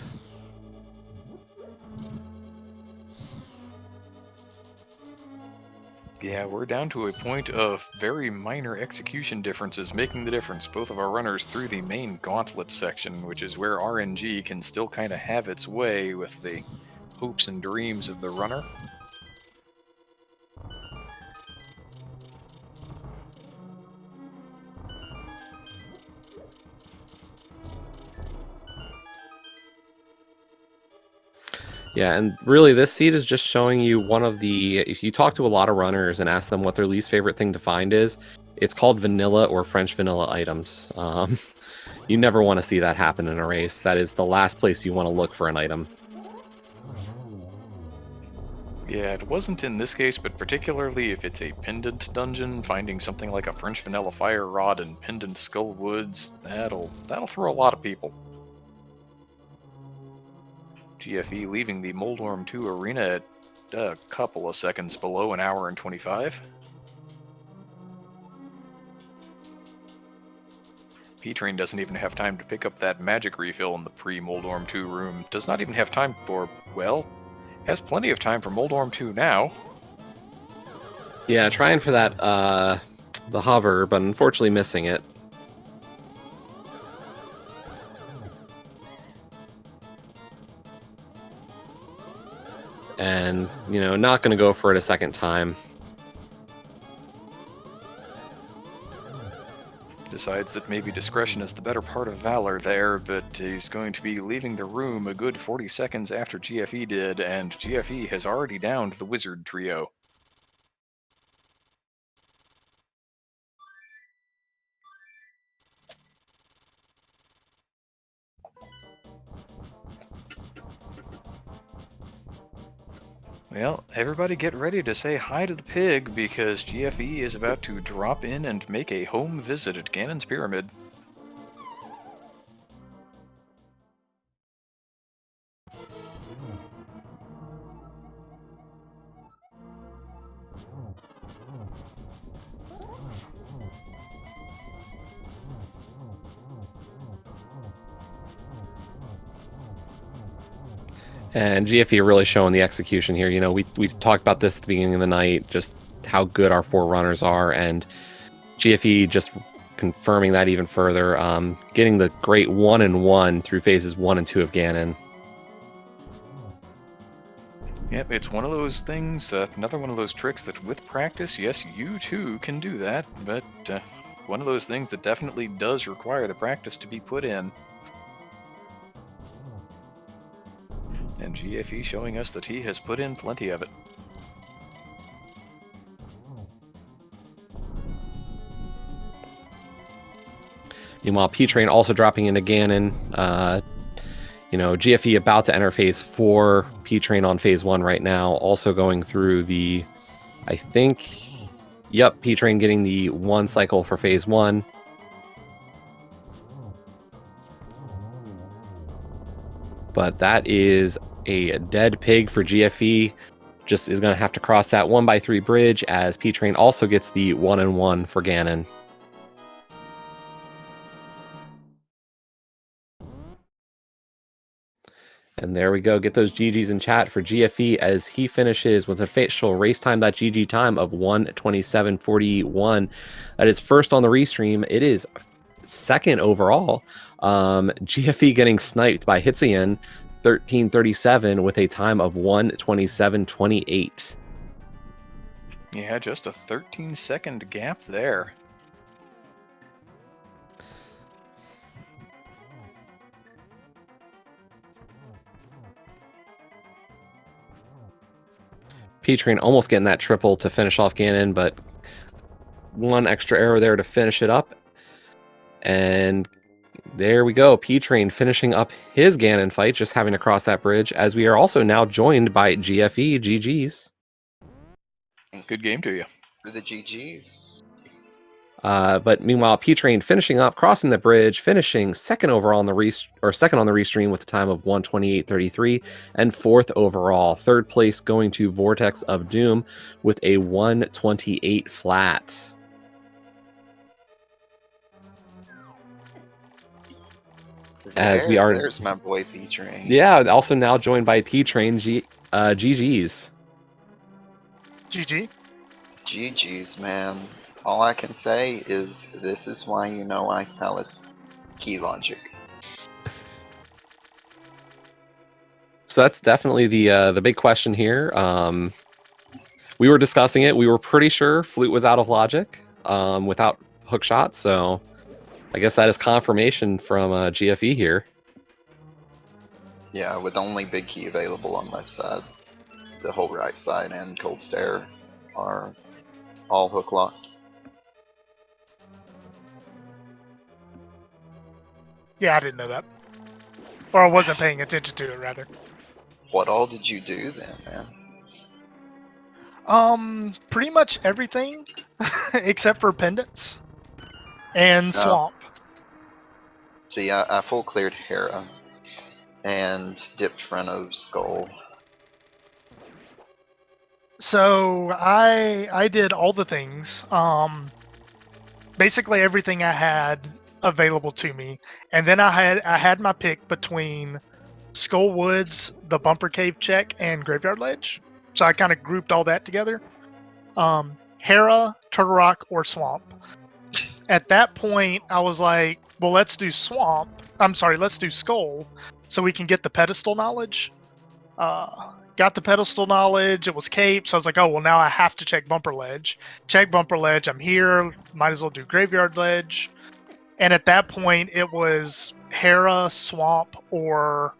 Yeah, we're down to a point of very minor execution differences making the difference. Both of our runners through the main gauntlet section, which is where RNG can still kind of have its way with the hopes and dreams of the runner. Yeah, and really this seed is just showing you if you talk to a lot of runners and ask them what their least favorite thing to find is, it's called vanilla or French vanilla items. You never want to see that happen in a race. That is the last place you want to look for an item. Yeah, it wasn't in this case, but particularly if it's a pendant dungeon, finding something like a French vanilla fire rod and pendant skull woods, that'll throw a lot of people. GFE leaving the Moldorm 2 arena at a couple of seconds below an hour and 25. P-Train doesn't even have time to pick up that magic refill in the pre-Moldorm 2 room. Does not even have time for, well, has plenty of time for Moldorm 2 now. Yeah, trying for that, the hover, but unfortunately missing it. And, you know, not going to go for it a second time. Decides that maybe discretion is the better part of valor there, but he's going to be leaving the room a good 40 seconds after GFE did, and GFE has already downed the wizard trio. Well, everybody get ready to say hi to the pig, because GFE is about to drop in and make a home visit at Ganon's Pyramid. And GFE really showing the execution here. You know, we talked about this at the beginning of the night, just how good our forerunners are, and GFE just confirming that even further, getting the great 1-1 through phases 1 and 2 of Ganon. Yep, it's one of those things, another one of those tricks that with practice, yes, you too can do that, but one of those things that definitely does require the practice to be put in. And GFE showing us that he has put in plenty of it. Meanwhile, P-Train also dropping into Ganon. You know, GFE about to enter phase 4. P-Train on phase 1 right now. Also going through the, I think, yep, P-Train getting the 1 cycle for phase 1. But that is a dead pig for GFE. Just is going to have to cross that 1x3 bridge, as P-Train also gets the 1-1 for Ganon. And there we go. Get those GGs in chat for GFE as he finishes with an official racetime.gg time of 1:27:41. That is first on the restream. It is second overall. GFE getting sniped by Hitzian 13:37 with a time of 1:27:28. Yeah, just a 13-second gap there. P-Train almost getting that triple to finish off Ganon, but one extra arrow there to finish it up. And there we go. P-Train finishing up his Ganon fight, just having to cross that bridge, as we are also now joined by GFE. GG's. Good game to you. For the GGs. But meanwhile, P-Train finishing up, crossing the bridge, finishing second overall on the second on the restream with a time of 1:28:33, and fourth overall. Third place going to Vortex of Doom with a 1:28 flat. As we are, there's my boy P-Train. Yeah, also now joined by P-Train. GG's. GG. GG's, man. All I can say is this is why you know Ice Palace key logic. So that's definitely the big question here. We were discussing it. We were pretty sure Flute was out of logic without hookshot. So I guess that is confirmation from GFE here. Yeah, with only big key available on left side, the whole right side and cold stare are all hook locked. Yeah, I didn't know that. Or I wasn't paying attention to it, rather. What all did you do then, man? Pretty much everything except for pendants and No. swamp. See, I full cleared Hera and dipped front of Skull. So I did all the things. Basically everything I had available to me, and then I had my pick between Skull Woods, the Bumper Cave check, and Graveyard Ledge. So I kind of grouped all that together. Hera, Turtle Rock, or Swamp. At that point, I was like, well, let's do Swamp. I'm sorry, let's do Skull, so we can get the pedestal knowledge. Got the pedestal knowledge. It was Cape, so I was like, oh, well, now I have to check Bumper Ledge. Check Bumper Ledge. I'm here. Might as well do Graveyard Ledge. And at that point, it was Hera, Swamp, or...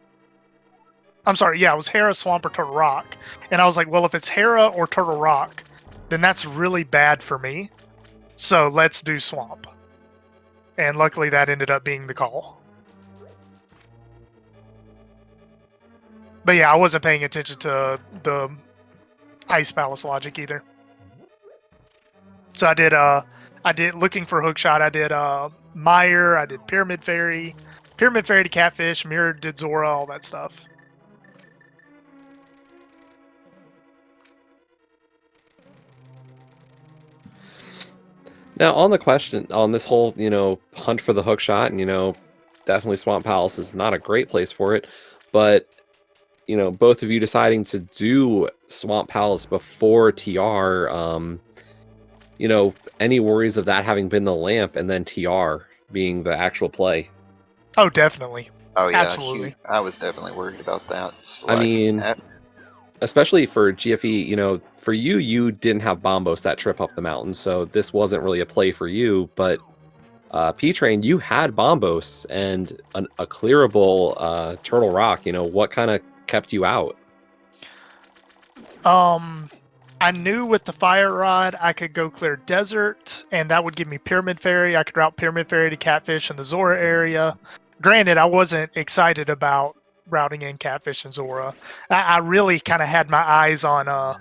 I'm sorry, yeah, it was Hera, Swamp, or Turtle Rock. And I was like, well, if it's Hera or Turtle Rock, then that's really bad for me. So let's do Swamp. And luckily that ended up being the call. But yeah, I wasn't paying attention to the Ice Palace logic either. So I did looking for Hookshot, I did Mire, I did Pyramid Fairy to Catfish, Mirror did Zora, all that stuff. Now, on the question, on this whole, hunt for the hook shot, and, definitely Swamp Palace is not a great place for it, but, both of you deciding to do Swamp Palace before TR, any worries of that having been the lamp and then TR being the actual play? Oh, definitely. Oh yeah, Absolutely. I was definitely worried about that. I mean, especially for GFE, for you didn't have Bombos that trip up the mountain, so this wasn't really a play for you, but P-Train, you had Bombos and a clearable Turtle Rock. What kind of kept you out? I knew with the Fire Rod I could go clear Desert, and that would give me Pyramid Fairy. I could route Pyramid Fairy to Catfish in the Zora area. Granted, I wasn't excited about routing in Catfish and Zora. I really kind of had my eyes on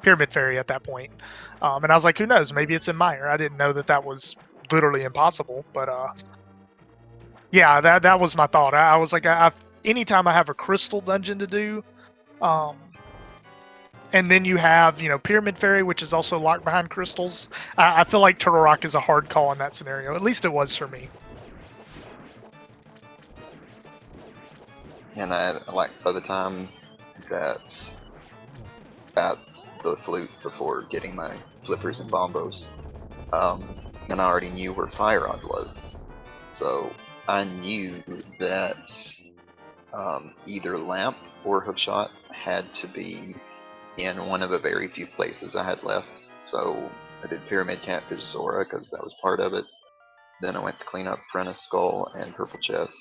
Pyramid Fairy at that point. And I was like, who knows? Maybe it's in Mire. I didn't know that was literally impossible, but yeah, that was my thought. I was like, anytime I have a crystal dungeon to do, and then you have, Pyramid Fairy, which is also locked behind crystals. I feel like Turtle Rock is a hard call in that scenario. At least it was for me. and like by the time that got the flute before getting my flippers and bombos, and I already knew where Fire Rod was, so I knew that either Lamp or Hookshot had to be in one of the very few places I had left. So I did Pyramid, Catfish, Zora because that was part of it. Then I went to clean up Front of Skull and Purple Chest,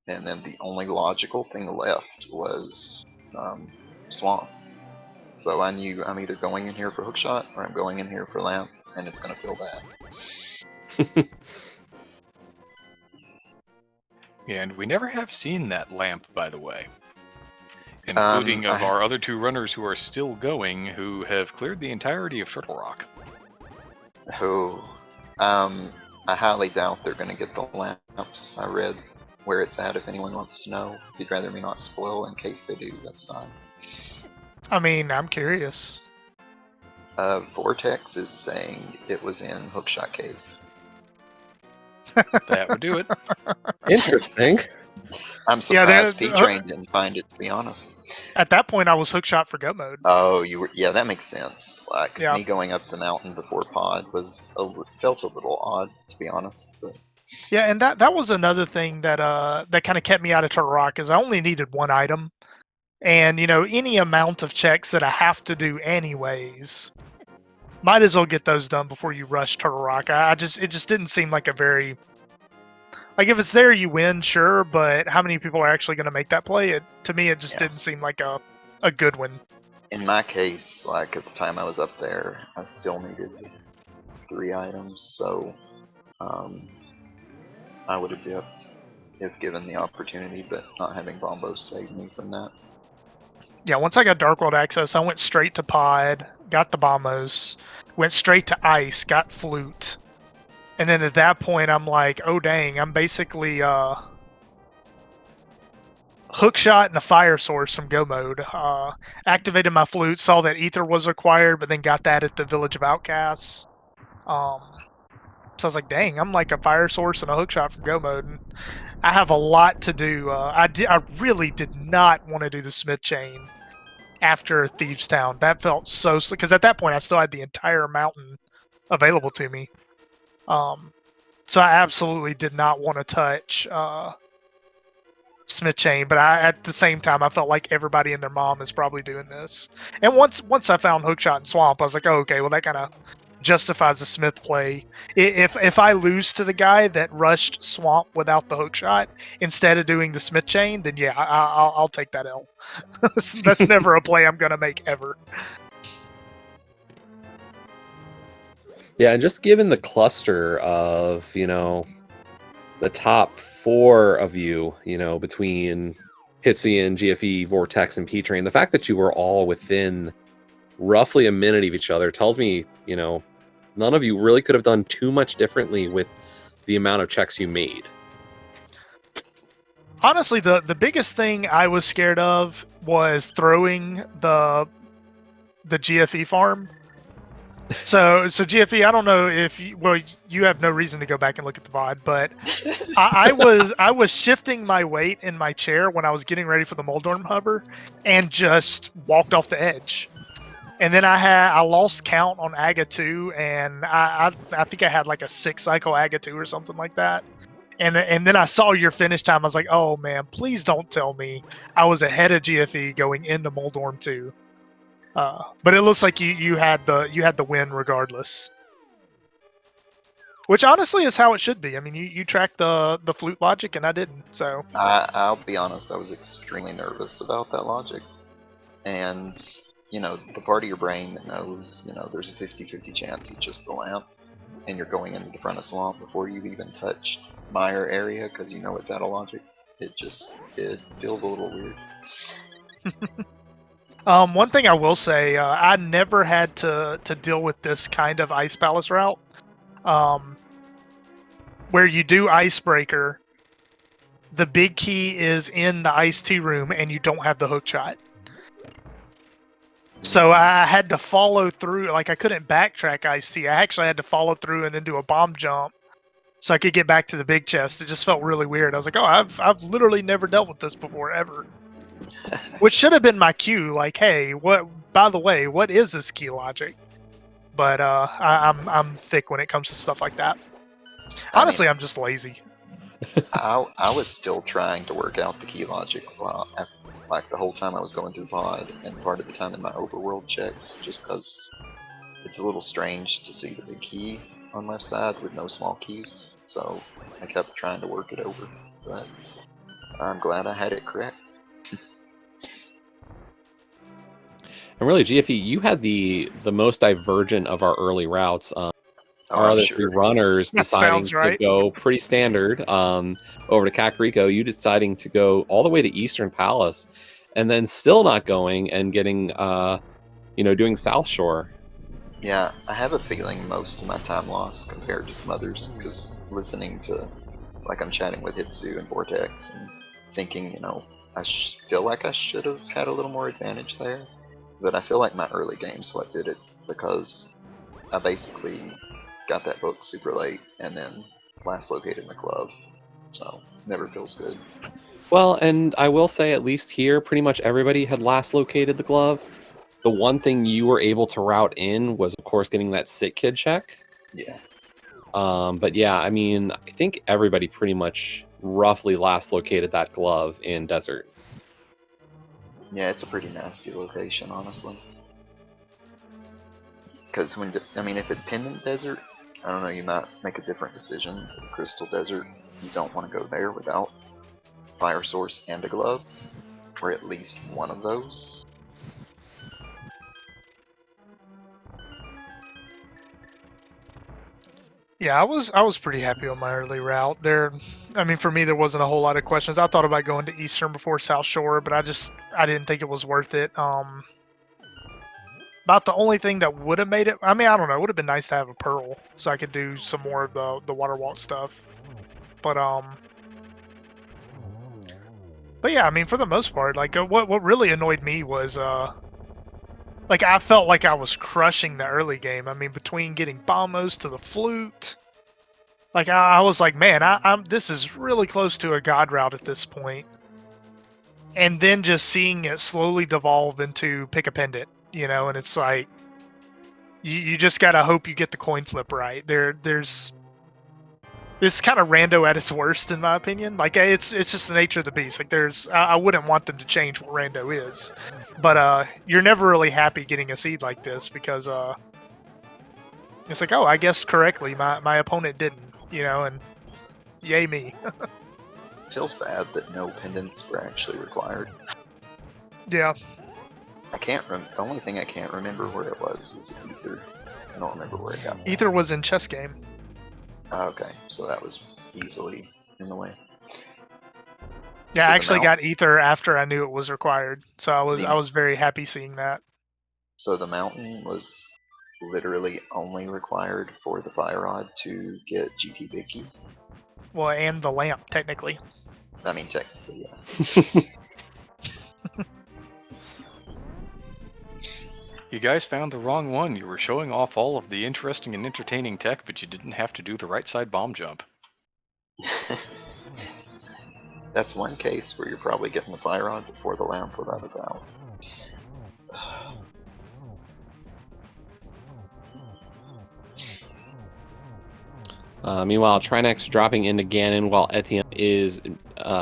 and then the only logical thing left was Swamp. So I knew I'm either going in here for Hookshot or I'm going in here for Lamp, and it's going to feel bad. And we never have seen that lamp, by the way. Including of our other two runners who are still going, who have cleared the entirety of Turtle Rock. I highly doubt they're going to get the lamps. I read where it's at if anyone wants to know. If you'd rather me not spoil, in case they do, that's fine. I mean, I'm curious. Vortex is saying it was in Hookshot Cave. That would do it. Interesting. I'm surprised P-Train didn't find it, to be honest. At that point, I was Hookshot for Go Mode. Oh, you were? Yeah, that makes sense. Like, yeah. Me going up the mountain before Pod felt a little odd, to be honest. But... Yeah, and that was another thing that that kind of kept me out of Turtle Rock, is I only needed one item. And, any amount of checks that I have to do anyways, might as well get those done before you rush Turtle Rock. It just didn't seem like a very... Like, if it's there, you win, sure, but how many people are actually going to make that play? To me, it just didn't seem like a good one. In my case, like, at the time I was up there, I still needed 3 items, so I would have dipped. if given the opportunity, but not having bombos saved me from that. Yeah, once I got Dark World access, I went straight to Pod, got the bombos, went straight to Ice, got Flute. And then at that point, I'm like, oh dang, I'm basically hookshot and a fire source from Go mode. Activated my Flute, saw that Ether was required, but then got that at the Village of Outcasts. So I was like, dang, I'm like a fire source and a hookshot from Go mode. And I have a lot to do. I really did not want to do the Smith Chain after Thieves Town. That felt so, because at that point I still had the entire mountain available to me. So I absolutely did not want to touch Smith Chain, but at the same time I felt like everybody and their mom is probably doing this. And once I found Hookshot and Swamp, I was like, oh, okay, well that kind of justifies the Smith play. If I lose to the guy that rushed Swamp without the Hookshot instead of doing the Smith Chain, then yeah, I'll take that L. That's never a play I'm gonna make ever. Yeah, and just given the cluster of, the top 4 of you, between Hitsuyan, GFE, Vortex, and P-Train, the fact that you were all within roughly a minute of each other tells me, none of you really could have done too much differently with the amount of checks you made. Honestly, the biggest thing I was scared of was throwing the GFE farm. So GFE, I don't know if you have no reason to go back and look at the VOD, but I was shifting my weight in my chair when I was getting ready for the Moldorm hover, and just walked off the edge. And then I lost count on Aga 2, and I think I had like a 6 cycle Aga 2 or something like that. And then I saw your finish time. I was like, oh man, please don't tell me I was ahead of GFE going into Moldorm 2. But it looks like you had the win regardless. Which honestly is how it should be. I mean, you tracked the flute logic, and I didn't. So I'll be honest, I was extremely nervous about that logic. And, the part of your brain that knows, there's a 50-50 chance it's just the lamp, and you're going into the front of Swamp before you've even touched Mire area, because you know it's out of logic. It feels a little weird. one thing I will say, I never had to deal with this kind of Ice Palace route. Where you do Icebreaker, the big key is in the Ice Tea room, and you don't have the hook shot. So I had to follow through. Like, I couldn't backtrack Ice Tea. I actually had to follow through and then do a bomb jump so I could get back to the big chest. It just felt really weird. I was like, oh, I've literally never dealt with this before ever. Which should have been my cue. Like, hey, by the way, what is this key logic? But I'm thick when it comes to stuff like that. Honestly, I'm just lazy. I was still trying to work out the key logic like the whole time I was going through the pod, and part of the time in my overworld checks, just because it's a little strange to see the big key on left side with no small keys. So I kept trying to work it over, but I'm glad I had it correct. And really, GFE, you had the most divergent of our early routes. Our other 3 runners That deciding sounds right. to go pretty standard over to Kakariko, you deciding to go all the way to Eastern Palace, and then still not going and getting, doing South Shore. Yeah, I have a feeling most of my time lost compared to some others, because listening to, like, I'm chatting with Hitsu and Vortex and thinking, I feel like I should have had a little more advantage there, but I feel like my early game's what did it, because I basically got that book super late and then last located the glove, so never feels good. Well, and I will say, at least here, pretty much everybody had last located the glove. The one thing you were able to route in was, of course, getting that sit kid check. Yeah. But yeah, I mean, I think everybody pretty much roughly last located that glove in Desert. Yeah, it's a pretty nasty location, honestly. Because if it's Pendant Desert, I don't know, you might make a different decision. Crystal Desert, you don't want to go there without Fire Source and a glove, or at least one of those. Yeah, I was pretty happy on my early route. I mean, for me, there wasn't a whole lot of questions. I thought about going to Eastern before South Shore, but I didn't think it was worth it. About the only thing that would have made it, I mean, I don't know, it would have been nice to have a Pearl so I could do some more of the water walk stuff. But yeah, I mean, for the most part, like what really annoyed me was like I felt like I was crushing the early game. I mean, between getting bombos to the flute, like I was like, man, I'm this is really close to a god route at this point. And then just seeing it slowly devolve into pick a pendant, and it's like you just gotta hope you get the coin flip right. There's this kind of rando at its worst, in my opinion. Like it's just the nature of the beast. Like I wouldn't want them to change what rando is, but you're never really happy getting a seed like this because it's like, oh, I guessed correctly. My opponent didn't, and yay me. Feels bad that no pendants were actually required. Yeah. I can't the only thing I can't remember where it was is Ether. I don't remember where it got. Ether was in chess game. Oh, okay, so that was easily in the way. Yeah, So I the actually mount- got Ether after I knew it was required, so I The- was very happy seeing that. So the mountain was literally only required for the fire rod to get GT Big Key. Well, and the lamp technically. I mean, technically, yeah. You guys found the wrong one. You were showing off all of the interesting and entertaining tech, but you didn't have to do the right side bomb jump. That's one case where you're probably getting the fire rod before the lamp without a doubt. Meanwhile, Trinex dropping into Ganon while Etienne is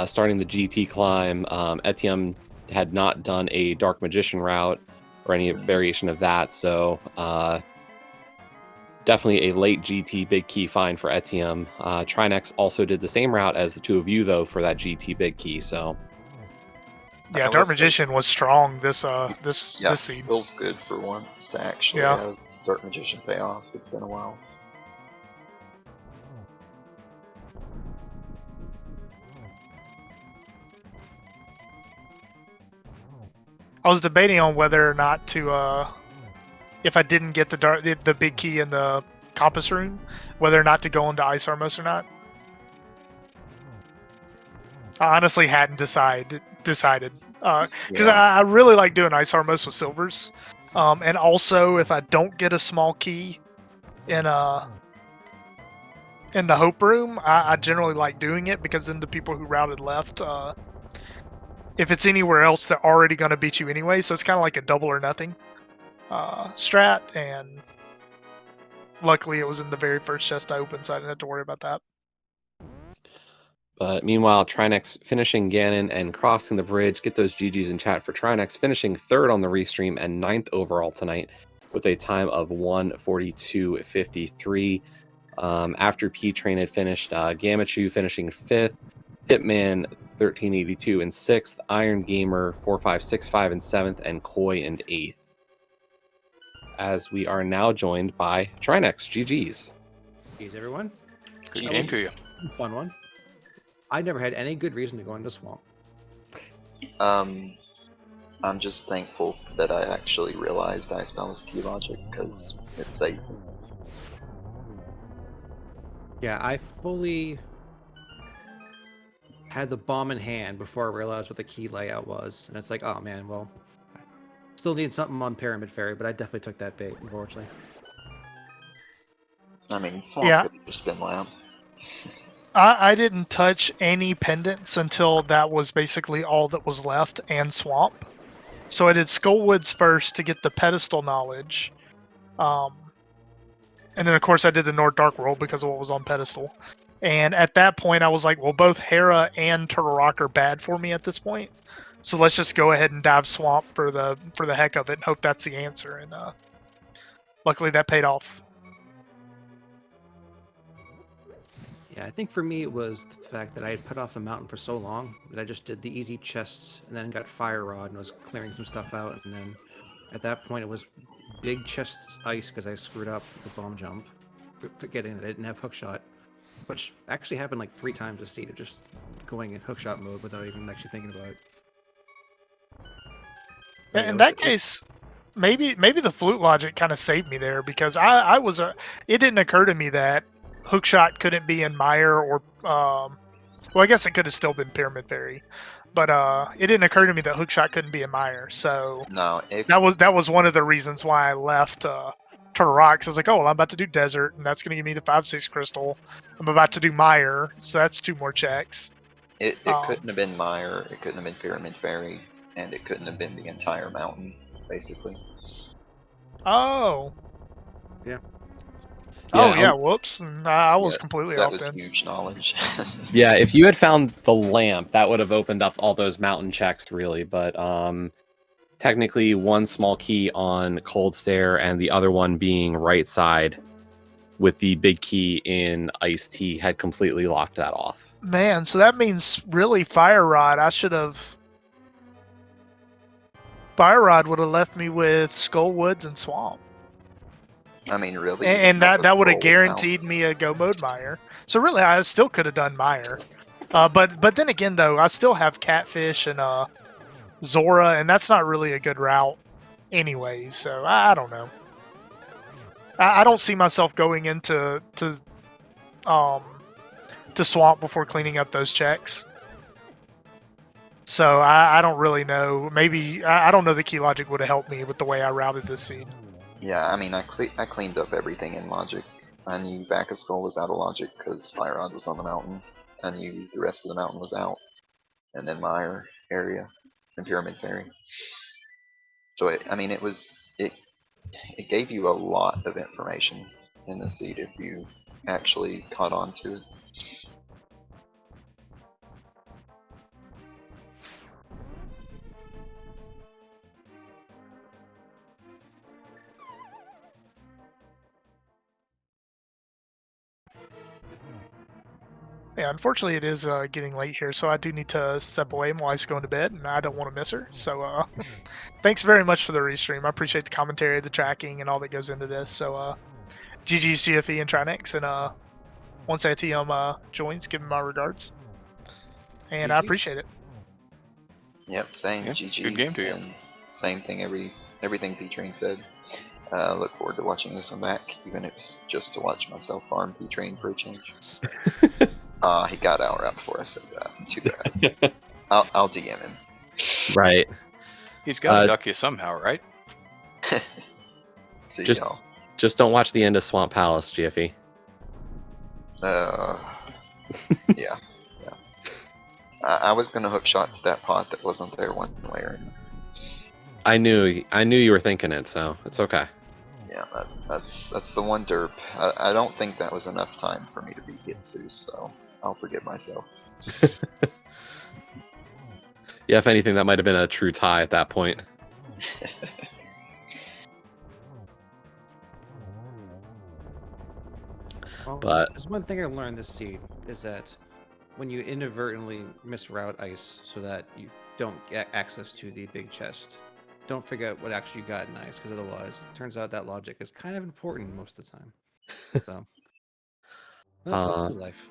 starting the GT climb. Etienne had not done a Dark Magician route or any variation of that, so definitely a late GT Big Key find for Etienne. Trinex also did the same route as the two of you, though, for that GT Big Key, so... Yeah, I Dark will say- Magician was strong this Yeah, this seed. feels good for once to actually Yeah. have Dark Magician pay off. It's been a while. I was debating on whether or not to if I didn't get the big key in the compass room, whether or not to go into Ice Armos or not. I honestly hadn't decided because I really like doing Ice Armos with silvers, and also if I don't get a small key in the Hope Room, I generally like doing it because then the people who routed left, if it's anywhere else, they're already going to beat you anyway. So it's kind of like a double or nothing strat, and luckily it was in the very first chest I opened, so I didn't have to worry about that. But meanwhile, Trinex finishing Ganon and crossing the bridge. Get those GGs in chat for Trinex, finishing third on the restream and 9th overall tonight with a time of 1:42:53. After P-Train had finished, Gamachu finishing 5th, Hitman 1382 in 6th, Iron Gamer 4565 in 7th, and Koi in 8th. As we are now joined by Trinex. GGs. Jeez, everyone. Good GG. game to you. Fun one. I never had any good reason to go into Swamp. I'm just thankful that I actually realized Ice Balance key logic because it saved me. Yeah, I fully had the bomb in hand before I realized what the key layout was. And it's like, oh man, well, I still need something on Pyramid Fairy, but I definitely took that bait, unfortunately. I mean, Swamp Yeah. could have just been lamp. I didn't touch any pendants until that was basically all that was left, and Swamp. So I did Skullwoods first to get the pedestal knowledge. And then, of course, I did the Nord Dark World because of what was on pedestal. And at that point, I was like, well, both Hera and Turtle Rock are bad for me at this point. So let's just go ahead and dive Swamp for the heck of it and hope that's the answer. And luckily that paid off. Yeah, I think for me it was the fact that I had put off the mountain for so long that I just did the easy chests and then got Fire Rod and was clearing some stuff out. And then at that point it was big chest ice because I screwed up the bomb jump. forgetting that I didn't have hookshot, which actually happened like 3 times this seed of just going in hookshot mode without even actually thinking about it. But yeah, In that case, maybe the flute logic kind of saved me there, because I was it didn't occur to me that hookshot couldn't be in Mire or well, I guess it could have still been Pyramid Fairy, but it didn't occur to me that hookshot couldn't be in Mire. So No, if that was one of the reasons why I left Turtle Rocks. I was like, oh, well, I'm about to do Desert, and that's going to give me the 5/6 crystal. I'm about to do Mire, so that's 2 more checks. it Um, couldn't have been Mire, it couldn't have been Pyramid Fairy, and it couldn't have been the entire mountain, basically. Oh. Yeah. Oh Yeah, yeah. Whoops. I was Yeah, completely that off was then. huge knowledge. Yeah, if you had found the lamp, that would have opened up all those mountain checks, really. But technically, one small key on Cold Stare and the other one being right side with the big key in Ice Tea had completely locked that off. Man, so that means really Fire Rod. I should have. Fire Rod would have left me with Skull Woods and Swamp. I mean, really, And what the that would have scroll was out. guaranteed me a go mode Mire. So really, I still could have done Mire. But then again, though, I still have Catfish and Zora, and that's not really a good route anyway. So I don't know. I don't see myself going into Swamp before cleaning up those checks. So I don't really know. Maybe I don't know the key logic would have helped me with the way I routed this seed. Yeah, I mean, I cleaned up everything in logic. I knew Back of Skull was out of logic because Fire Rod was on the mountain. I knew the rest of the mountain was out, and then Mire area and Pyramid Fairy. So I mean, it gave you a lot of information in the seed if you actually caught on to it. Yeah, unfortunately, it is getting late here, so I do need to step away. My wife's going to bed, and I don't want to miss her. So, thanks very much for the restream. I appreciate the commentary, the tracking, and all that goes into this. So, GG's GFE and Trinex, and once ATM joins, give him my regards, and I GGs. appreciate it. Yep, same. Yeah, GG's. good game to you. And same thing. Everything P-Train said. Look forward to watching this one back, even if it's just to watch myself farm P-Train for a change. He got out right before I said that. Too bad. I'll DM him. Right. He's got to duck you somehow, right? See Just- y'all. Just don't watch the end of Swamp Palace, GFE. Yeah. I was gonna hook shot to that pot that wasn't there one way or another. I knew you were thinking it, so it's okay. Yeah, that's the one derp. I don't think that was enough time for me to beat Hitsu, so I'll forgive myself. Yeah, if anything, that might have been a true tie at that point. Well, But- there's one thing I learned this seed is that when you inadvertently misroute ice so that you don't get access to the big chest, don't forget what actually you got in ice, because otherwise, it turns out that logic is kind of important most of the time. So that's his life.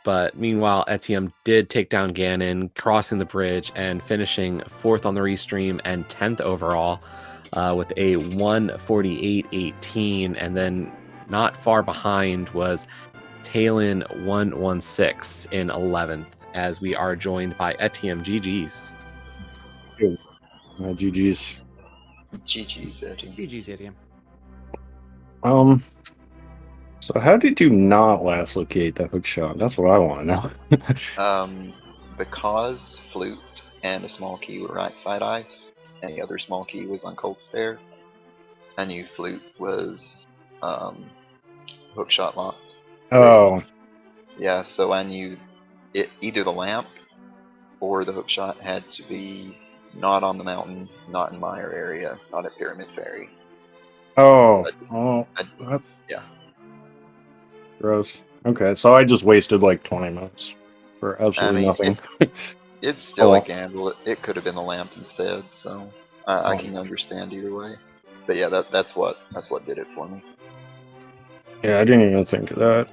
But meanwhile, Etienne did take down Ganon, crossing the bridge and finishing 4th on the restream and 10th overall with a 148.18. And then not far behind was Talon 116 in 11th, as we are joined by Etienne. GG's. GG's. GG's, Eddie. GG's, idiom. So how did you not last locate that hook shot? That's what I want to know. Because Flute and a small key were right side ice, and the other small key was on Cold Stare, I knew Flute was hook shot locked. Oh, Yeah, so I knew it either the lamp or the hook shot had to be not on the mountain, not in Mire area, not at Pyramid Fairy. oh, that's Yeah. gross. Okay, so I just wasted like 20 minutes for absolutely I mean, nothing. It's still Oh. a gamble. It could have been the lamp instead, so I Oh. can understand either way. But yeah, that's what did it for me. Yeah, I didn't even think of that.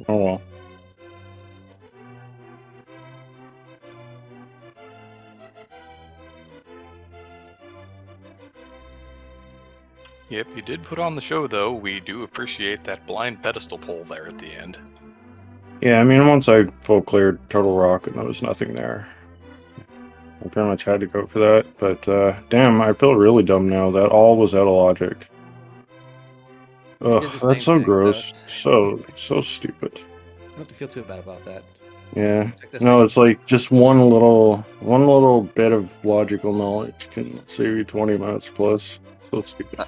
Oh well. Yep, you did put on the show, though. We do appreciate that blind pedestal pull there at the end. Yeah, I mean, once I full cleared Turtle Rock and there was nothing there, I pretty much had to go for that. But damn, I feel really dumb now. That all was out of logic. I Ugh, did the that's same so thing, gross. but So stupid. you don't have to feel too bad about that. Yeah. Took the No, same. it's like just one little bit of logical knowledge can save you 20 minutes plus. So stupid.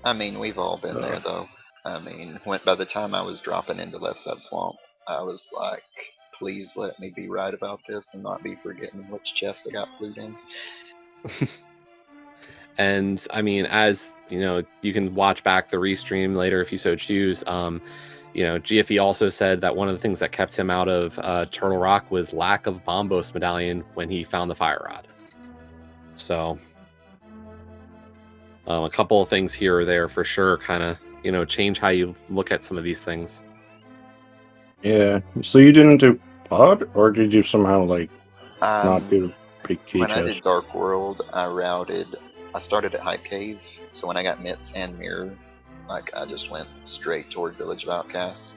I mean, we've all been there though. I mean, by the time I was dropping into Left Side Swamp, I was like, please let me be right about this and not be forgetting which chest I got flued in. And I mean, as you know, you can watch back the restream later if you so choose. You know, GFE also said that one of the things that kept him out of Turtle Rock was lack of Bombos medallion when he found the fire rod. So a couple of things here or there for sure kind of, you know, change how you look at some of these things. Yeah. So you didn't do pod, or did you somehow like not do big key When I chest? did Dark World, I started at Hype Cave, so when I got Mitts and Mirror, like I just went straight toward Village of Outcasts.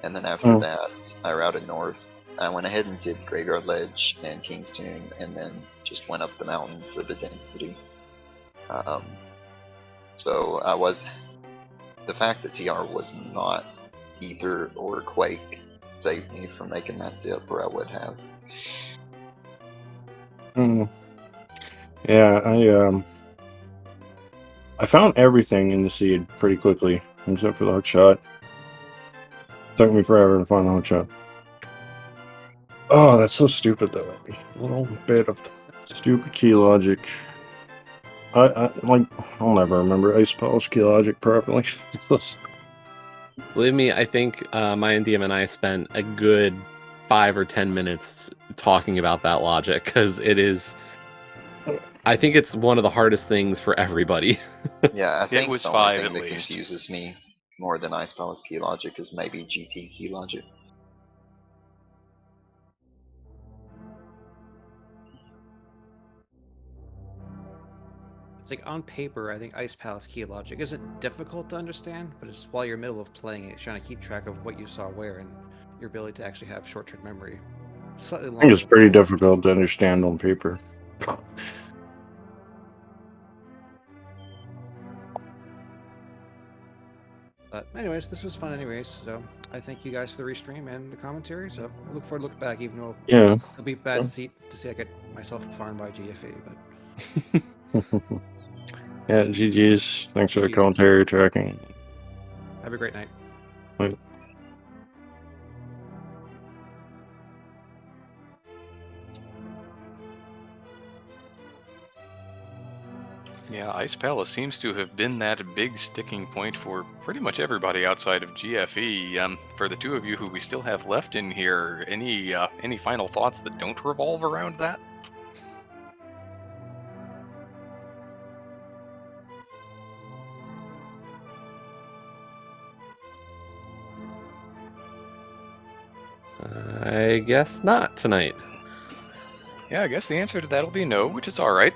And then after that, I routed north. I went ahead and did Graveyard Ledge and King's Tomb, and then just went up the mountain for the density. So the fact that TR was not Ether or Quake saved me from making that dip where I would have. Yeah, I found everything in the seed pretty quickly, except for the hook shot. Took me forever to find the hook shot. Oh, that's so stupid though. A little bit of stupid key logic. I'll never remember Ice Polish key logic properly. Believe me, I think my NDM and I spent a good 5 or 10 minutes talking about that logic because it is. I think it's one of the hardest things for everybody. Yeah, I think It was the only 5 thing at that least. confuses me more than Ice Palace key logic is maybe GT key logic. It's like on paper, I think Ice Palace key logic isn't difficult to understand, but it's while you're in the middle of playing it, trying to keep track of what you saw where and your ability to actually have short-term memory. Slightly I longer. think it's than pretty full logic. difficult to understand on paper. But anyways, this was fun anyways, so I thank you guys for the restream and the commentary, so I look forward to looking back, even though Yeah. it'll be bad to see I get myself farmed by GFE, but Yeah, GG's. Thanks for the GG's. commentary tracking. Have a great night. Wait. Yeah, Ice Palace seems to have been that big sticking point for pretty much everybody outside of GFE. For the two of you who we still have left in here, any final thoughts that don't revolve around that? I guess not tonight. Yeah, I guess the answer to that'll be no, which is all right.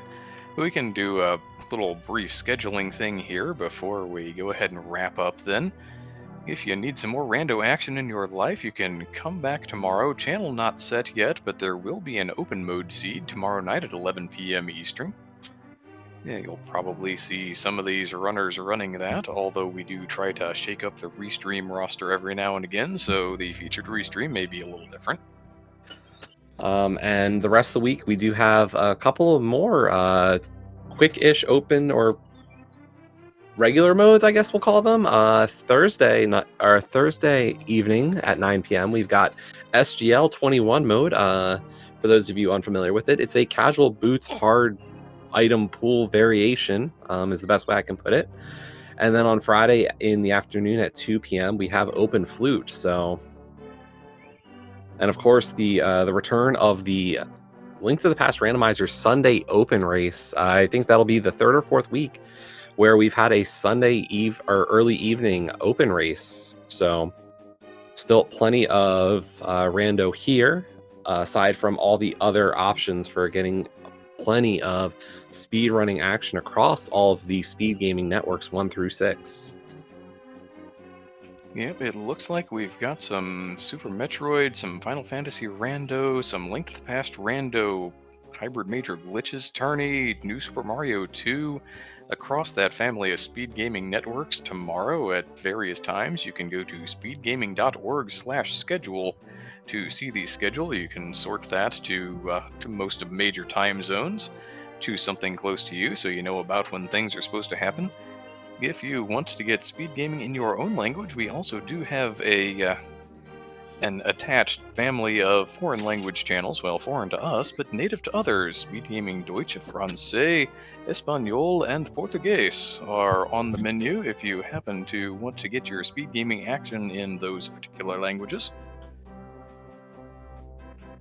We can do a little brief scheduling thing here before we go ahead and wrap up then. If you need some more rando action in your life, you can come back tomorrow. Channel not set yet, but there will be an open mode seed tomorrow night at 11 p.m. Eastern. Yeah, you'll probably see some of these runners running that, although we do try to shake up the restream roster every now and again, so the featured restream may be a little different. And the rest of the week, we do have a couple of more quick-ish open or regular modes, I guess we'll call them. Thursday evening at 9 p.m. We've got SGL 21 mode. For those of you unfamiliar with it, it's a casual boots hard item pool variation, is the best way I can put it. And then on Friday in the afternoon at 2 p.m. we have open flute. So, and of course the return of the Link to the Past Randomizer Sunday open race. I think that'll be the third or fourth week where we've had a Sunday eve or early evening open race. So still plenty of rando here, aside from all the other options for getting plenty of speed running action across all of the speed gaming networks 1 through 6. Yep, it looks like we've got some Super Metroid, some Final Fantasy Rando, some Link to the Past Rando, Hybrid Major Glitches Tourney, New Super Mario 2, across that family of speed gaming networks tomorrow at various times. You can go to speedgaming.org/schedule to see the schedule. You can sort that to most of major time zones, to something close to you so you know about when things are supposed to happen. If you want to get speed gaming in your own language, we also do have an attached family of foreign language channels, well, foreign to us, but native to others. Speed gaming Deutsche, Francais, Espanol, and Portuguese are on the menu if you happen to want to get your speed gaming action in those particular languages.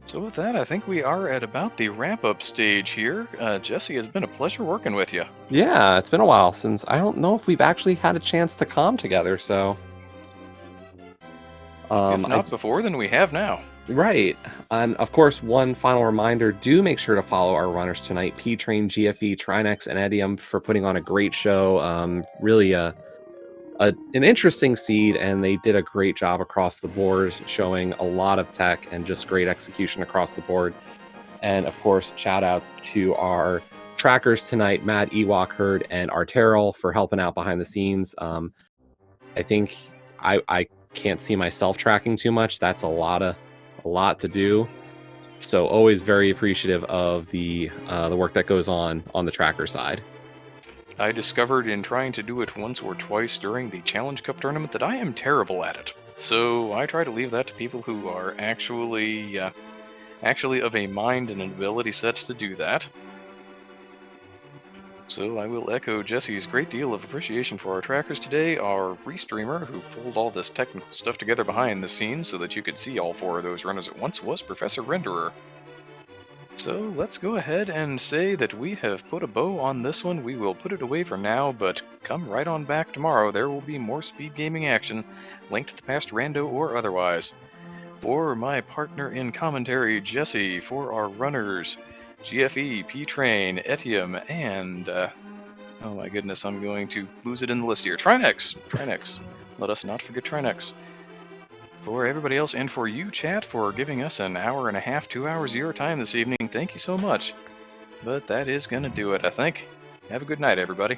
So with that, I think we are at about the wrap-up stage here. Jesse, it's been a pleasure working with you. Yeah, it's been a while since I don't know if we've actually had a chance to comm together, so If not before, then we have now. Right. And of course, one final reminder, do make sure to follow our runners tonight, P-Train, GFE, Trinex, and Edium, for putting on a great show. Really an interesting seed, and they did a great job across the board, showing a lot of tech and just great execution across the board. And of course, shout outs to our trackers tonight, Matt, Ewok, Herd, and Arteril, for helping out behind the scenes. I think I can't see myself tracking too much. That's a lot to do. So always very appreciative of the work that goes on the tracker side. I discovered in trying to do it once or twice during the Challenge Cup tournament that I am terrible at it. So I try to leave that to people who are actually of a mind and an ability set to do that. So I will echo Jesse's great deal of appreciation for our trackers today. Our restreamer, who pulled all this technical stuff together behind the scenes so that you could see all 4 of those runners at once, was Professor Renderer. So let's go ahead and say that we have put a bow on this one. We will put it away for now, but come right on back tomorrow. There will be more speed gaming action, Link to the Past Rando or otherwise. For my partner in commentary, Jesse, for our runners, GFE, P-Train, Etium, and, oh my goodness, I'm going to lose it in the list here. Trinex. Let us not forget Trinex. For everybody else, and for you, chat, for giving us an hour and a half, 2 hours of your time this evening, thank you so much. But that is going to do it, I think. Have a good night, everybody.